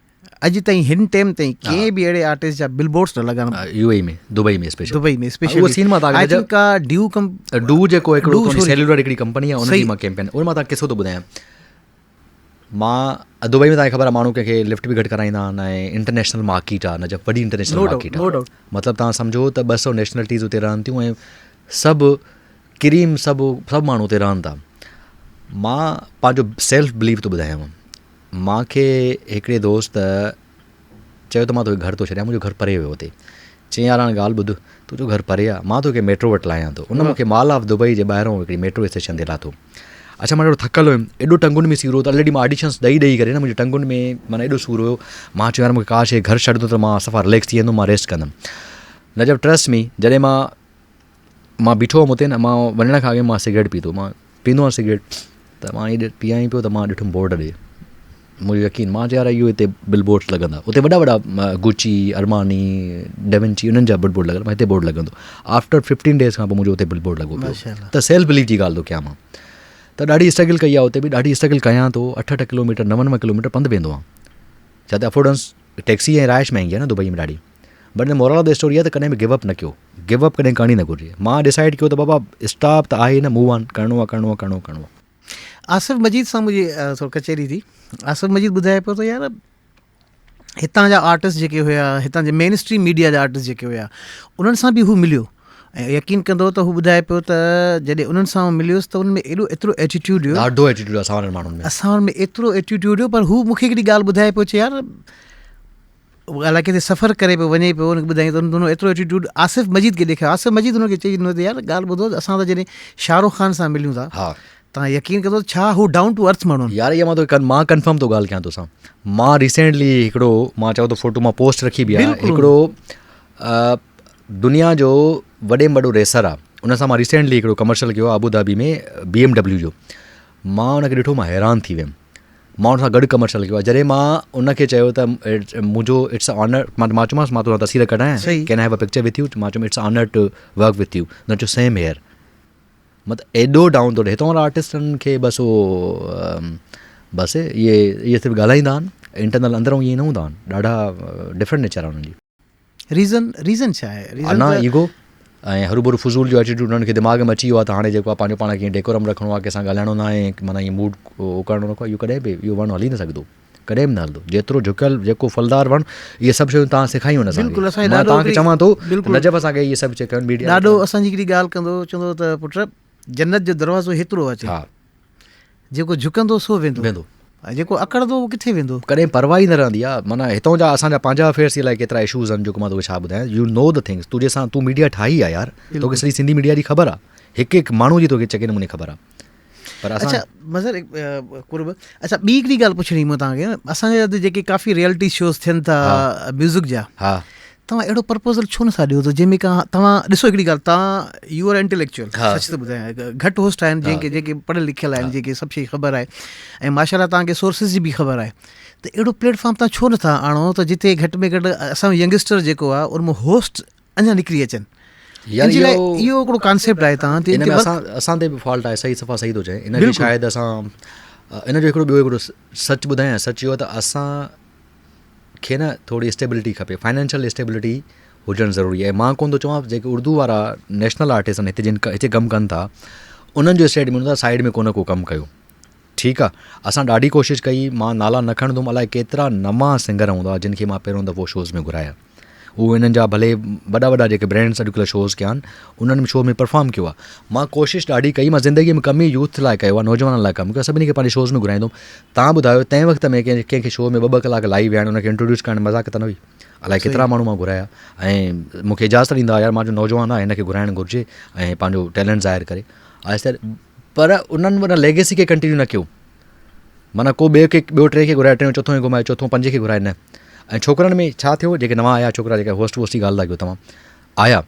अॼु ताईं हिन टाइम ताईं कंहिं बि अहिड़े आर्टिस्ट जा बिल बोर्ड्स न लॻा UAE में, दुबई में स्पेशल उहो सीन मां डू जेको हिकिड़ो सेल्युलर हिकिड़ी कंपनी आहे, उनजी मां कैंपेन, उन मां तव्हां किसो थो ॿुधायां। मां दुबई में तव्हांखे ख़बर आहे माण्हू कंहिंखे लिफ्ट बि घटि कराईंदा आहिनि, ऐं इंटरनेशनल मार्केट आहे, नजब वॾी इंटरनेशनल मार्केट आहे, मतिलबु तव्हां सम्झो त 200 नेशनलिटीज़ उते रहनि थियूं, ऐं सभु क्रीम सभु माण्हू उते रहनि था। मां पंहिंजो सेल्फ बिलीव थो ॿुधायांव, मूंखे हिकिड़े दोस्त चयो त मां तोखे घर थो छॾियां, मुंहिंजो घर परे हुयो हुते, चई यार हाणे ॻाल्हि ॿुध, तुंहिंजो घर परे आहे, मां तोखे मेट्रो वटि लाहियां थो। उन मूंखे मॉल ऑफ दुबई जे ॿाहिरों हिकिड़ी मेट्रो स्टेशन ते लाथो। अच्छा मां ॾाढो थकल हुयुमि, एॾो टंगुनि में सूर हो त ऑलरेडी मां ऑडिशन्स ॾेई करे न मुंहिंजे टंगुनि में माना एॾो सूर हुयो। मां चयो यार मूंखे काश घर छॾंदो त मां सफ़ा रिलैक्स थी वेंदुमि, मां रेस्ट कंदुमि। नजब ट्रस्ट मी, जॾहिं मां बीठो हुउमि उते न, मां वञण खां अॻु मां सिगरेट पीतो, मां पींदो आहियां सिगरेट, त मां ईअं पियां ई पियो त मां ॾिठुमि बोर्ड ॾे, मुंहिंजो यकीन, मां चयो यार इहो हिते बिल बोर्ड्स लॻंदा, उते वॾा वॾा गुची, अरमानी, डेविंची उन्हनि जा बिल बोर्ड लॻल, मां हिते बोर्ड लॻंदो। आफ्टर 15 डेज़ खां पोइ मुंहिंजो उते बिल बोर्ड लॻो पियो। त सेल्फ बिलीव जी ॻाल्हि थो कयां मां, त ॾाढी स्ट्रगल कई आहे उते बि, ॾाढी स्ट्रगल कयां थो। 8-8 किलोमीटर 9-9 किलोमीटर पंधु वेंदो आहियां, छा त अफोर्डेंस टैक्सी ऐं राइश महांगी आहे न दुबई में ॾाढी। But moral of the story आहे त कॾहिं बि गिव अप न कयो, गिव अप कॾहिं करणी न घुरिजे। मां डिसाइड कयो त बाबा स्टॉप त आहे न, मूव ऑन करिणो आहे। आसिफ मजीद सां मुंहिंजी थोरो कचहरी थी। आसिफ मजीद ॿुधाए पियो त यार हितां जा आर्टिस्ट जेके हुया, हितां जे मेन स्ट्रीम मीडिया जा आर्टिस्ट जेके हुया, उन्हनि सां बि हू मिलियो, ऐं यकीन कंदो त हू ॿुधाए पियो त जॾहिं उन्हनि सां मिलियोसि त उनमें एतिरो एटीट्यूड हुयो, ॾाढो एटीट्यूड असां वारनि माण्हुनि में, असां में एतिरो एटीट्यूड हुयो। पर हू मूंखे हिकिड़ी ॻाल्हि ॿुधाए पियो, चए यार ॻाल्हि किथे सफ़र करे पियो वञे पियो, हुनखे ॿुधाईं त उन एतिरो एटीट्यूड आसिफ मजीद खे ॾेखारियो। आसिफ मजीद हुनखे चई ॾिनो त यार ॻाल्हि ॿुधो, असां त जॾहिं शाहरुख़ ख़ान सां मिलियूं था, हा तव्हां यकीन कंदो छा हू डाउन टू अर्थ माण्हू यार। इहा मां कंफर्म थो ॻाल्हि कयां तोसां। मां रिसेंटली हिकिड़ो मां चओ त फोटो मां पोस्ट रखी बि आहे, हिकिड़ो दुनिया जो वॾे में वॾो रेसर आहे, उन सां मां रिसेंटली हिकिड़ो कमर्शियल कयो आहे अबू धाबी में BMW जो। मां उनखे ॾिठो, मां हैरान थी वियुमि, मां उन सां गॾु कमर्शियल कयो आहे। जॾहिं मां उनखे चयो त मुंहिंजो इट्स अ ऑनर, मां चयोमांसि मां तोसां तस्वीर कढायां, can I have a picture with you, मां चयो it's honour to work with you, न चयो सेम हेयर। मतिलबु एॾो डाउन थो ॾे हितां वारा आर्टिस्टनि खे, बसि इहे सिर्फ़ु ॻाल्हाईंदा आहिनि, इंटरनल अंदरों ईअं न हूंदा आहिनि, ॾाढा डिफरेंट नेचर आहे उन्हनि जी। रीज़न छा आहे? अञा ईगो ऐं हरूभरू फुज़ूल जो एटीट्यूड उन्हनि खे दिमाग़ में अची वियो आहे त हाणे जेको आहे पंहिंजो पाण कीअं डेकोरम रखिणो आहे, कंहिंसां ॻाल्हाइणो न आहे, माना ईअं मूड करिणो न, इहो कॾहिं बि इहो वणु हली न सघंदो, कॾहिं बि न हलंदो। जेतिरो झुकियल जेको फलदार वणु, इहे सभु शयूं तव्हां सेखारियूं न, मां तव्हांखे चवां थो नजब असांखे इहे सभु चेक मीडिया ॾाढो असांजी हिकिड़ी ॻाल्हि कंदो, चवंदो त पुटु जन्नत जो दरवाज़ो हेतिरो अचे, हा जेको झुकंदो सो वेंदो, जेको अकड़ंदो उहो किथे वेंदो, कॾहिं परवाह ई न रहंदी आहे। माना हितां जा असांजा पंहिंजा अफेयर्स जे लाइ केतिरा इशूज़ आहिनि, जेको मां तोखे छा ॿुधायां, यू नो द थिंग्स, तुंहिंजे सां तूं मीडिया ठाही आहे यार, तोखे सॼी सिंधी मीडिया जी ख़बर आहे, हिकु हिकु माण्हू जी तोखे चङे नमूने ख़बर आहे। पर अच्छा मज़र कुर्ब, अच्छा ॿी हिकिड़ी ॻाल्हि पुछणी मूं तव्हांखे, असांजा जेके काफ़ी रियलिटी शोज़ थियनि था म्यूज़िक जा, हा तव्हां अहिड़ो प्रपोज़ल छो नथा ॾियो त जंहिंमें का तव्हां ॾिसो हिकिड़ी ॻाल्हि, तव्हां यू आर इंटेलेक्चुअल, सच थो ॿुधायां, घटि होस्ट आहिनि जेके पढ़ियल लिखियल आहिनि, जेके सभु शइ ख़बर आहे, ऐं माशाल्लाह तव्हांखे सोर्सिस जी बि ख़बर आहे, त अहिड़ो प्लेटफॉर्म तव्हां छो नथा आणो त जिते घटि में घटि असांजो यंगस्टर जेको आहे उनमें होस्ट अञा निकिरी अचनि। यार इहो हिकिड़ो कॉन्सेप्ट आहे तव्हां असां ते बि फॉल्ट आहे, सही सफ़ा सही थो चए। इन जो शायदि असां इन जो हिकिड़ो सच ॿुधायां, सच इहो त असां खे न थोरी स्टेबिलिटी खपे, फाइनेंशियल स्टेबिलिटी हुजणु ज़रूरी आहे। मां कोन थो चवां जेके उर्दू वारा नेशनल आर्टिस्ट आहिनि हिते कमु कनि था, उन्हनि जो स्टेट में साइड में को कमु कयो, ठीकु आहे। असां ॾाढी कोशिशि कई, मां नाला न खणंदुमि, अलाए केतिरा नवां सिंगर हूंदा जिन खे मां पहिरियों दफ़ो शोज़ में घुराया, उहो हिननि जा भले वॾा वॾा जेके ब्रांड्स अॼुकल्ह शोज़ कया आहिनि उन्हनि शो में परफॉर्म कयो आहे। मां कोशिशि ॾाढी कई, मां ज़िंदगीअ में कम ई यूथ लाइ कयो आहे, नौजवाननि लाइ कमु कयो, सभिनी खे पंहिंजे शोज़ में घुराईंदुमि। तव्हां ॿुधायो तंहिं वक़्त में कंहिंखे शो में 2-2 कलाक लाइव वियाण, उनखे इंट्रोड्यूस करणु मज़ाक त न हुई। अलाए केतिरा माण्हू मां घुराया ऐं मूंखे इजाज़त ॾींदा यार मां जो नौजवान आहे हिनखे घुराइणु घुरिजे ऐं पंहिंजो टैलेंट ज़ाहिर करे आहिस्ते, पर उन्हनि वॾा लेगेसी खे कंटिन्यू न कयो। माना को ॿियो टे खे घुराए, टियों चोथों खे घुमाए, चोथों 5 खे घुराए न। ऐं छोकिरनि में छा थियो, जेके नवां आया छोकिरा, जेके होस्ट वोस्ट जी ॻाल्हि था कयो तव्हां, आया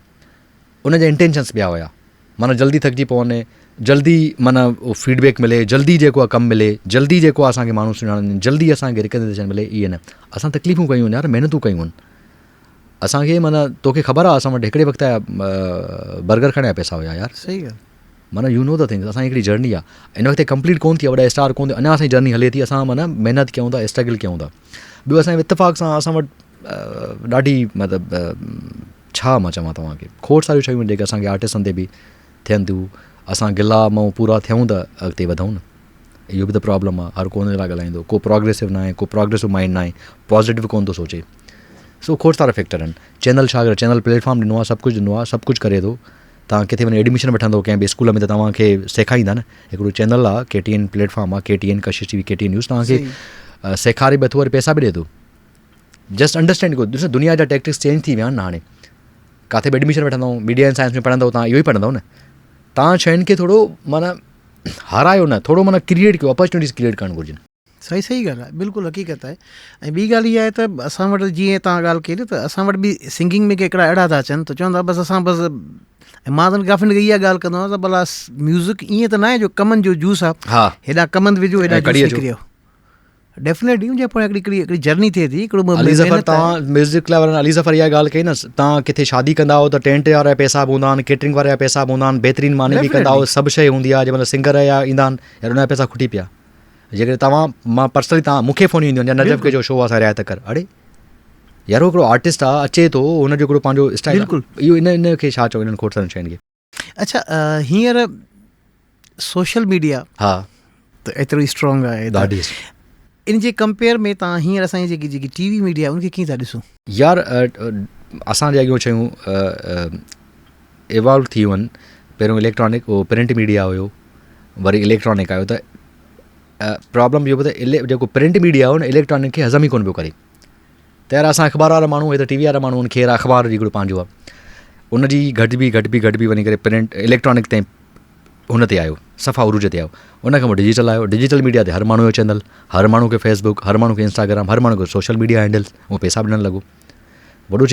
उनजा इंटेंशन्स ॿिया हुया। माना जल्दी थकिजी पवनि, जल्दी माना फीडबैक मिले, जल्दी जेको आहे कमु मिले, जल्दी जेको आहे असांखे माण्हू सुञाणनि, जल्दी असांखे रिकग्निशन मिले, इहे न। असां तकलीफ़ूं कयूं यार, महिनतूं कयूं आहिनि असांखे। माना तोखे ख़बर आहे असां वटि हिकिड़े वक़्तु जा बर्गर खाइण जा पैसा हुया यार। सही ॻाल्हि। माना यू नो द थिंग्स, असांजी हिकिड़ी जर्नी आहे, हिन वक़्तु कंप्लीट कोन थी आहे, वॾा स्टार कोन थी, अञा असांजी जर्नी हले थी। असां माना महिनत कयूं था, स्ट्रगल कयूं था। ॿियो असांजे इत्तेफ़ाक़ सां असां वटि ॾाढी मतिलबु छा मां चवां तव्हांखे, खोड़ सारियूं शयूं जेके असांखे आर्टिस्टनि ते बि थियनि थियूं। असां गिला मां पूरा थियूं त अॻिते वधूं न, इहो बि त प्रॉब्लम आहे। हर कोन लाइ ॻाल्हाईंदो, को प्रोग्रेसिव न आहे, को प्रोग्रेसिव माइंड न आहे, पॉज़िटिव कोन थो सोचे। सो खोड़ सारा फैक्टर आहिनि। चैनल छा करे, चैनल प्लेटफॉर्म ॾिनो आहे, सभु कुझु ॾिनो आहे, सभु कुझु करे थो। तव्हां किथे वञी एडमिशन वठंदो कंहिं बि स्कूल में त तव्हांखे सेखारींदा न। हिकिड़ो चैनल आहे KTN प्लेटफॉर्म आहे, KTN कशिश TV, KTN न्यूज़, तव्हांखे सेखारे बि थो वरी पैसा बि ॾिए थो। जस्ट अंडरस्टैंड कयो, ॾिसो दुनिया जा टैक्टिक्स चेंज थी विया आहिनि न हाणे। किथे बि एडमिशन वठंदो, मीडिया एंड साइंस में पढ़ंदो, तव्हां इहो ई पढ़ंदो न। तव्हां शयुनि खे थोरो माना हारायो न, थोरो माना क्रिएट कयो, अपॉर्चुनिटीज़ क्रिएट करणु घुरिजनि। सही ॻाल्हि आहे, बिल्कुलु हक़ीक़त आहे। ऐं ॿी ॻाल्हि इहा आहे त असां वटि जीअं तव्हां ॻाल्हि कई त असां वटि बि सिंगिंग में हिकिड़ा अहिड़ा था अचनि त चवंदा बसि असां बसि, ऐं मां त काफ़ी इहा ॻाल्हि कंदो आहियां त भला म्यूज़िक ईअं त न आहे जो कमनि जो जूस आहे, हा हेॾा कमंद विझो, हेॾा कड़ी जूस निकिरियो। डेफिनेटली मुंहिंजे पोइ हिकिड़ी जर्नी थिए थी। हिकिड़ो अली ज़फ़र, तव्हां म्यूज़िक लाइ वारनि अली ज़फ़र इहा ॻाल्हि कई न, तव्हां किथे शादी कंदा हो त टेंट वारा पैसा बि हूंदा आहिनि, केटरिंग वारा पैसा बि हूंदा आहिनि, बहितरीनु मानी बि कंदा हो, सभु शइ हूंदी आहे। जंहिंमहिल सिंगर या ईंदा आहिनि यार उनजा पैसा खुटी पिया। जेकॾहिं तव्हां, मां पर्सनली तव्हां मूंखे फ़ोन ईंदियूं आहिनि, नजफ़ के जो शो आहे असां रियायत कर, अड़े यार हिकिड़ो आर्टिस्ट आहे, अचे थो, हुनजो हिकिड़ो पंहिंजो स्टाइल, बिल्कुलु इहो इन खे छा चओ, इन्हनि खोड़ सारियुनि शयुनि खे। अच्छा, हींअर सोशल मीडिया हा त एतिरो स्ट्रॉन्ग आहे, ॾाढी। इन जे कंपेयर में तव्हां हींअर असांजी जेकी TV मीडिया उनखे कीअं था ॾिसो? यार असांजे अॻियां शयूं इवॉल्व थी वञनि। पहिरियों इलेक्ट्रॉनिक, उहो प्रिंट मीडिया हुयो, वरी इलेक्ट्रॉनिक आयो, त प्रॉब्लम इहो बि त जेको प्रिंट मीडिया हो न, इलेक्ट्रॉनिक खे हज़म ई कोन पियो करे। त यार असां अख़बार वारा माण्हू, हे त TV वारा माण्हू आहिनि, खेर अख़बार हिकिड़ो पंहिंजो आहे, उनजी घटिबी वञी करे प्रिंट इलेक्ट्रॉनिक ताईं हुन ते आयो, सफ़ा उरूज ते आयो। उन खां पोइ डिजिटल आयो। डिजिटल मीडिया ते हर माण्हू जो चैनल, हर माण्हू खे फेसबुक, हर माण्हू खे इंस्टाग्राम, हर माण्हू खे सोशल मीडिया हैंडल्स, उहो पैसा बि ॾियणु लॻो। वॾो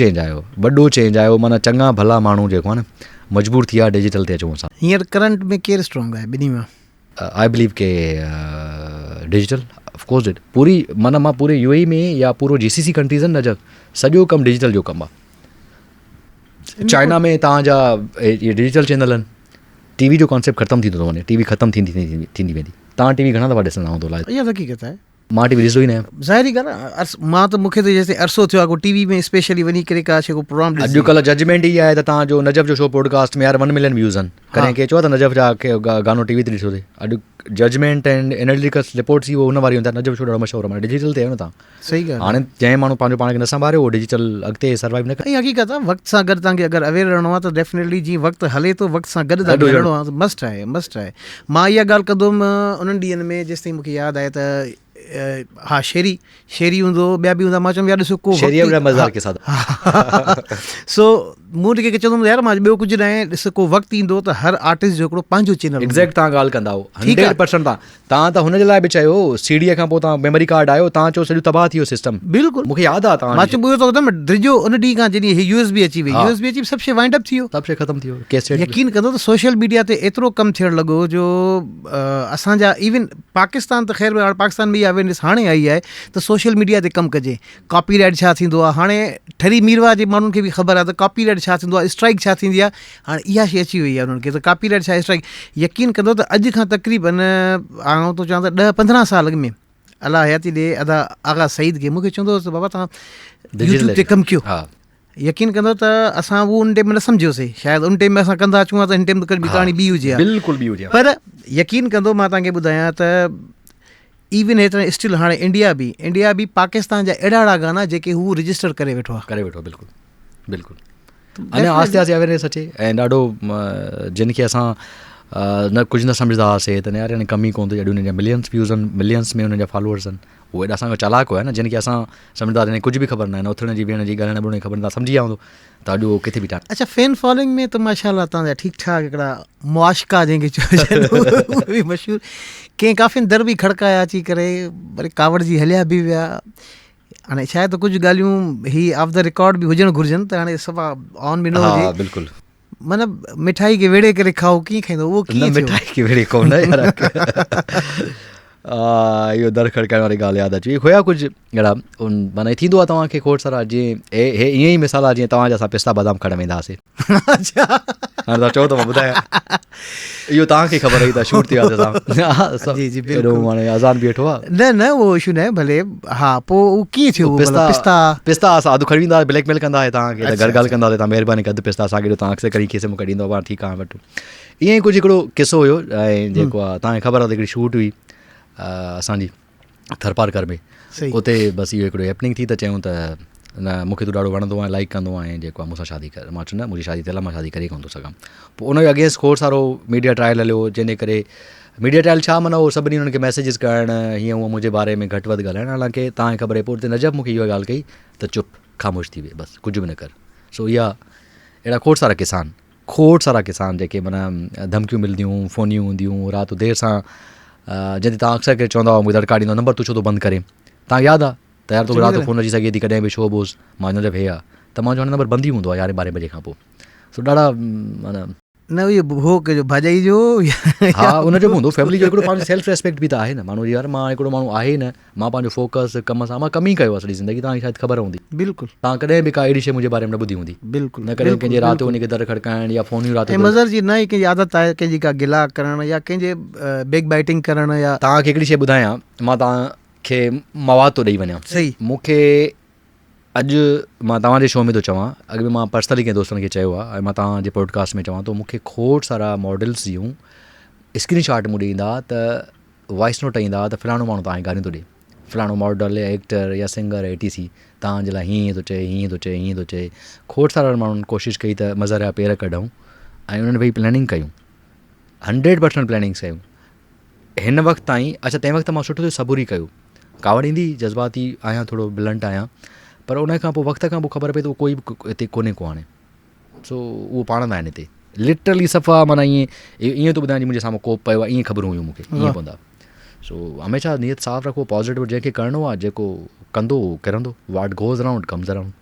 चेंज आयो। माना चङा भला माण्हू जेको आहे न मजबूर थी विया डिजिटल ते अचूं असां। हींअर करंट में केरु स्ट्रॉन्ग आहे ॿिन्ही मां? आई बिलीव के डिजिटल, ऑफकोर्स इट। पूरी माना मां पूरे UAE में या पूरो GCC कंट्रीज़ आहिनि न, सॼो कमु डिजिटल जो कमु आहे। चाइना में तव्हांजा इहे डिजिटल चैनल आहिनि। TV जो कॉन्सेप्ट ख़तमु थींदो थो वञे, TV ख़तमु थींदी वेंदी। तव्हां TV घणा दफ़ा ॾिसंदा हूंदो? इहा हक़ीक़त आहे। मां TV ॾिसंदो ई न आहियां। ज़ाहिरी ॻाल्हि आहे, मां त मूंखे त जैसे अरसो थियो आहे को TV में स्पेशली वञी करे का शइ को प्रोग्राम ॾिस। अॼुकल्ह जजमेंट ई आहे त तव्हांजो नजफ़ जो शो पॉडकास्ट में यार 1 मिलियन व्यूज़ आहिनि। कॾहिं कंहिं चयो त नजफ़ जा गानो TV ते ॾिसो थिए। अॼु जजमेंट एंड एनालिटिकल रिपोर्ट्स ई उन वारी हूंदा। नजफ़ शो ॾाढो मशहूरु आहे, डिजिटल ते आहियो न तव्हां। सही ॻाल्हि। हाणे जंहिं माण्हू पंहिंजो पाण खे न संभाले उहो डिजिटल अॻिते सर्वाइव न करे। हक़ीक़त आहे, वक़्त सां गॾु तव्हांखे अगरि अवेयर रहणो आहे त डेफिनेटली जीअं वक़्तु हले थो, वक़्त सां गॾु हलणो आहे, मस्ट आहे। मां इहा ॻाल्हि कंदुमि उन्हनि ॾींहंनि में जेसिताईं मूंखे यादि आहे त हा शेरी हूंदो, ॿिया बि हूंदा। मां चवंदो यार ॾिसो को सो मूं जेके चवंदुमि यार मां ॿियो कुझु न आहे, ॾिस को वक़्तु ईंदो त हर आर्टिस्ट जो हिकिड़ो पंहिंजो चैनल। एग्ज़ैक्ट तव्हां ॻाल्हि कंदा हो 100%। तव्हां त हुनजे लाइ बि चयो, CD खां पोइ तव्हां मेमोरी कार्ड आयो, तव्हां चयो सॼो तबाह थी वियो सिस्टम। बिल्कुलु मूंखे यादि आहे। तव्हां मां चयो थो कंदमि ड्रिजो उन ॾींहुं खां जॾहिं USB अची वई, USB अची सभु शइ वाइंड अप थी वियो, सभु शइ ख़तमु थी वियो। कैसेट यकीन कंदो त सोशल मीडिया ते एतिरो कमु थियणु लॻो जो असांजा इवन पाकिस्तान त ख़ैर हाणे पाकिस्तान में इहा अवेयरनेस हाणे आई आहे त सोशल मीडिया ते कमु कजे। कॉपीराइट छा थींदो आहे, हाणे ठरी मीरवा जे माण्हुनि खे बि ख़बर आहे त कॉपीराइट छा थींदो आहे, स्ट्राइक छा थींदी आहे। हाणे इहा शइ अची वई आहे उन्हनि खे त कॉपीराइट छा, स्ट्राइक। यकीन कंदो त अॼु खां तक़रीबन आउं थो चवां त 10-15 साल में अलाह हयाती ॾे अदा आगा सईद खे मूंखे चवंदो हुओ बाबा तव्हां यूट्यूब ते कमु कयो। यकीन कंदो त असां उहो उन टाइम में न सम्झियोसीं, शायदि उन टाइम में असां कंदा अचूं त हिन टाइम कहिड़ी कहाणी ॿी हुजे। बिल्कुलु ॿी हुजे। पर यकीन कंदो मां तव्हांखे ॿुधायां त इवन हेतिरा स्टिल हाणे इंडिया बि पाकिस्तान जा अहिड़ा गाना जेके हू रजिस्टर करे वेठो आहे। बिल्कुलु बिल्कुलु अञा आस्ते आस्ते अवेयरनेस अचे ऐं ॾाढो जिन खे असां न कुझु न सम्झंदा हुआसीं त यार हाणे कमी कोन थी, अॼु हुननि जा मिलियंस व्यूज़ आहिनि, मिलियंस में हुननि जा फॉलोअर्स आहिनि, उहे एॾा असांखां चालाक हुआ न, जिन खे असां सम्झंदा हुआसीं कुझु बि ख़बर न आहे, उथण जी वेहण जी ॻाल्हाइण ॿोलण जी ख़बर न, सम्झी विया हूंदो त अॼु उहो किथे बीठा। अच्छा, फैन फॉलोइंग में त माशाल्लाह तव्हांजा ठीकु ठाक हिकिड़ा मुआशिका जंहिंखे चइजनि उहे बि मशहूरु, कंहिं काफ़ियुनि दर बि खड़काया अची करे, वरी कावड़ जी हलिया बि विया। हाणे शायदि कुझु ॻाल्हियूं ही ऑफ द रिकॉर्ड बि हुजणु घुरिजनि त हाणे सफ़ा ऑन बि न हुजे। हा बिल्कुलु, मतिलबु मिठाई खे वेड़े करे खाओ, कीअं खाईंदो उहो, कीअं मिठाई खे वेड़े कोन यार इहो दर खड़काइण वारी ॻाल्हि यादि अची हुया कुझु अहिड़ा माना थींदो आहे तव्हांखे खोड़ सारा, जीअं हे ईअं ई मिसाल आहे जीअं तव्हांजा असां पिस्ता बादाम खणणु वेंदा हुआसीं। हाणे तव्हां चओ त मां ॿुधायां, इहो तव्हांखे ख़बर हुई त शूट थी वियासीं हाणे आज़ान बि वेठो आहे। न उहो इशू न आहे, भले हा पोइ उहो कीअं थियो? पिस्ता असां अधु खणी वेंदा, ब्लैकमेल कंदा हुआ तव्हांखे, त घर ॻाल्हि कंदा हुआ, तव्हां महिरबानी अधु पिस्ता असांखे ॾियो, तव्हां अक्सर करी खीसे मूंखे ॾींदो आहे, ठीकु आहे वठो। ईअं ई कुझु हिकिड़ो किसो हुयो ऐं जेको आहे तव्हांखे ख़बर आहे त हिकिड़ी शूट हुई असांजी थरपारकर में, उते बसि इहो हिकिड़ो हैपनिंग थी त चयूं त न मूंखे तूं ॾाढो वणंदो आहे, लाइक कंदो आहीं, जेको आहे मूंसां शादी कर। मां चयो न मुंहिंजी शादी थियल आहे, मां शादी करे कोन थो सघां। पोइ उनजे अगेंस्ट खोड़ सारो मीडिया ट्रायल हलियो, जंहिंजे करे मीडिया ट्रायल छा माना उहो सभिनी हुननि खे मैसेजिस करणु, हीअं हूअं मुंहिंजे बारे में घटि वधि ॻाल्हाइणु। हालांकि तव्हांखे ख़बर आहे पोइ उते नजब मूंखे इहा ॻाल्हि कई त चुप ख़ामोश थी वे, बसि कुझु बि न कर। सो इहा अहिड़ा खोड़ सारा किसान जेके माना धमकियूं मिलंदियूं, फ़ोनियूं हूंदियूं, राति देरि सां जॾहिं तव्हां अक्सर करे चवंदा हुआ मुंहिंजी दड़का ॾींदो नंबर तूं छो थो बंदि करे, तव्हांखे यादि आहे त यार तोखे राति फ़ोन अची सघे थी कॾहिं बि शो बोस, मां हिन जो हे आहे त मां चयो नंबर बंदि ई हूंदो आहे 11-12 बजे खां पोइ। सो ॾाढा माना न इहो हो कजो भाॼाई जो हा उनजो बि हूंदो, फैमिली जो हिकिड़ो पंहिंजो सेल्फ रेस्पेक्ट बि त आहे न माण्हू जी, यार मां हिकिड़ो माण्हू आहे न, मां पंहिंजो फोकस कम सां, मां कम ई कयो आहे सॼी ज़िंदगी, तव्हांखे शायदि ख़बर हूंदी। बिल्कुलु, तव्हां कॾहिं बि का अहिड़ी शइ मुंहिंजे बारे में न ॿुधी हूंदी, बिल्कुलु न कॾहिं कंहिंजे राति वञी दर खड़काइण या फ़ोनियूं राति मज़र जी न ई कंहिंजी आदत आहे कंहिंजी का गिला करणु या कंहिंजे बैक बाइटिंग करणु। या तव्हांखे हिकिड़ी शइ ॿुधायां, मां तव्हांखे मवाद थो ॾेई वञां, सही मूंखे अॼु मां तव्हांजे शो में थो चवां, अॻु में मां पर्सनली कंहिं दोस्तनि खे चयो आहे ऐं मां तव्हांजे पॉडकास्ट में चवां थो, मूंखे खोड़ सारा मॉडल्स जूं स्क्रीनशॉट मूं ॾींदा त वॉइस नोट ईंदा त फलाणो माण्हू तव्हांखे गारियूं थो ॾिए, फलाणो मॉडल या एक्टर या सिंगर ATC तव्हांजे लाइ हीअं थो चए, हीअं थो चए। खोड़ सारा माण्हुनि कोशिशि कई त मज़र जा पेर कढूं ऐं उन्हनि भई प्लैनिंग कयूं, 100% प्लैनिंग्स कयूं हिन वक़्तु ताईं। अच्छा तंहिं वक़्तु मां सुठो सबुरी कयो, कावड़ ईंदी, जज़्बाती आहियां, थोरो ब्लंट आहियां, पर उन खां पोइ वक़्त खां पोइ ख़बर पए त कोई बि हिते कोन्हे को हाणे। सो उहो पाण न आहिनि हिते, लिटरली सफ़ा माना ईअं थो ॿुधायां मुंहिंजे साम्हूं कोप पियो आहे, ईअं ख़बरूं हुयूं मूंखे, ईअं पवंदा। सो हमेशह नियत साफ़ रखो, पॉज़िटिव, जंहिंखे करिणो आहे जेको कंदो किरंदो, वाट गोज़ अराउंड कम्स अराउंड।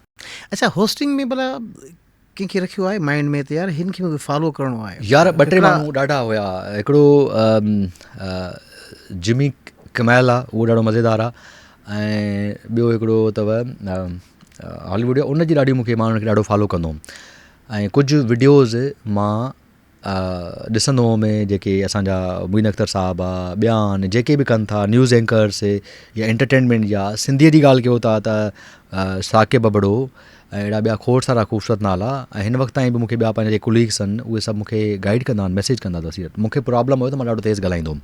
अच्छा होस्टिंग में भला कंहिंखे रखियो आहे माइंड में त यार हिन खे मूंखे फॉलो करिणो आहे? यार 2-3 माण्हू ॾाढा हुया, हिकिड़ो जिमी किमेल आहे, उहो ॾाढो मज़ेदार आहे, ऐं ॿियो हिकिड़ो अथव हॉलीवुड, उनजी ॾाढी मूंखे माण्हुनि खे ॾाढो फॉलो कंदो हुउमि। ऐं कुझु वीडियोज़ मां ॾिसंदो हुउमि जेके असांजा मुइन अख्तर साहब आहे, ॿिया आहिनि जेके बि कनि था, न्यूज़ एंकर्स या एंटरटेनमेंट जा, सिंधीअ जी ॻाल्हि कयो था त साकिब बबड़ो ऐं अहिड़ा ॿिया खोड़ सारा ख़ूबसूरत नाला। ऐं हिन वक़्त ताईं बि मूंखे ॿिया पंहिंजा जेके कुलीग्स आहिनि उहे सभु मूंखे गाइड कंदा आहिनि, मैसेज कंदा अथसि। मूंखे प्रॉब्लम हुयो त मां ॾाढो तेज़ ॻाल्हाईंदो हुउमि,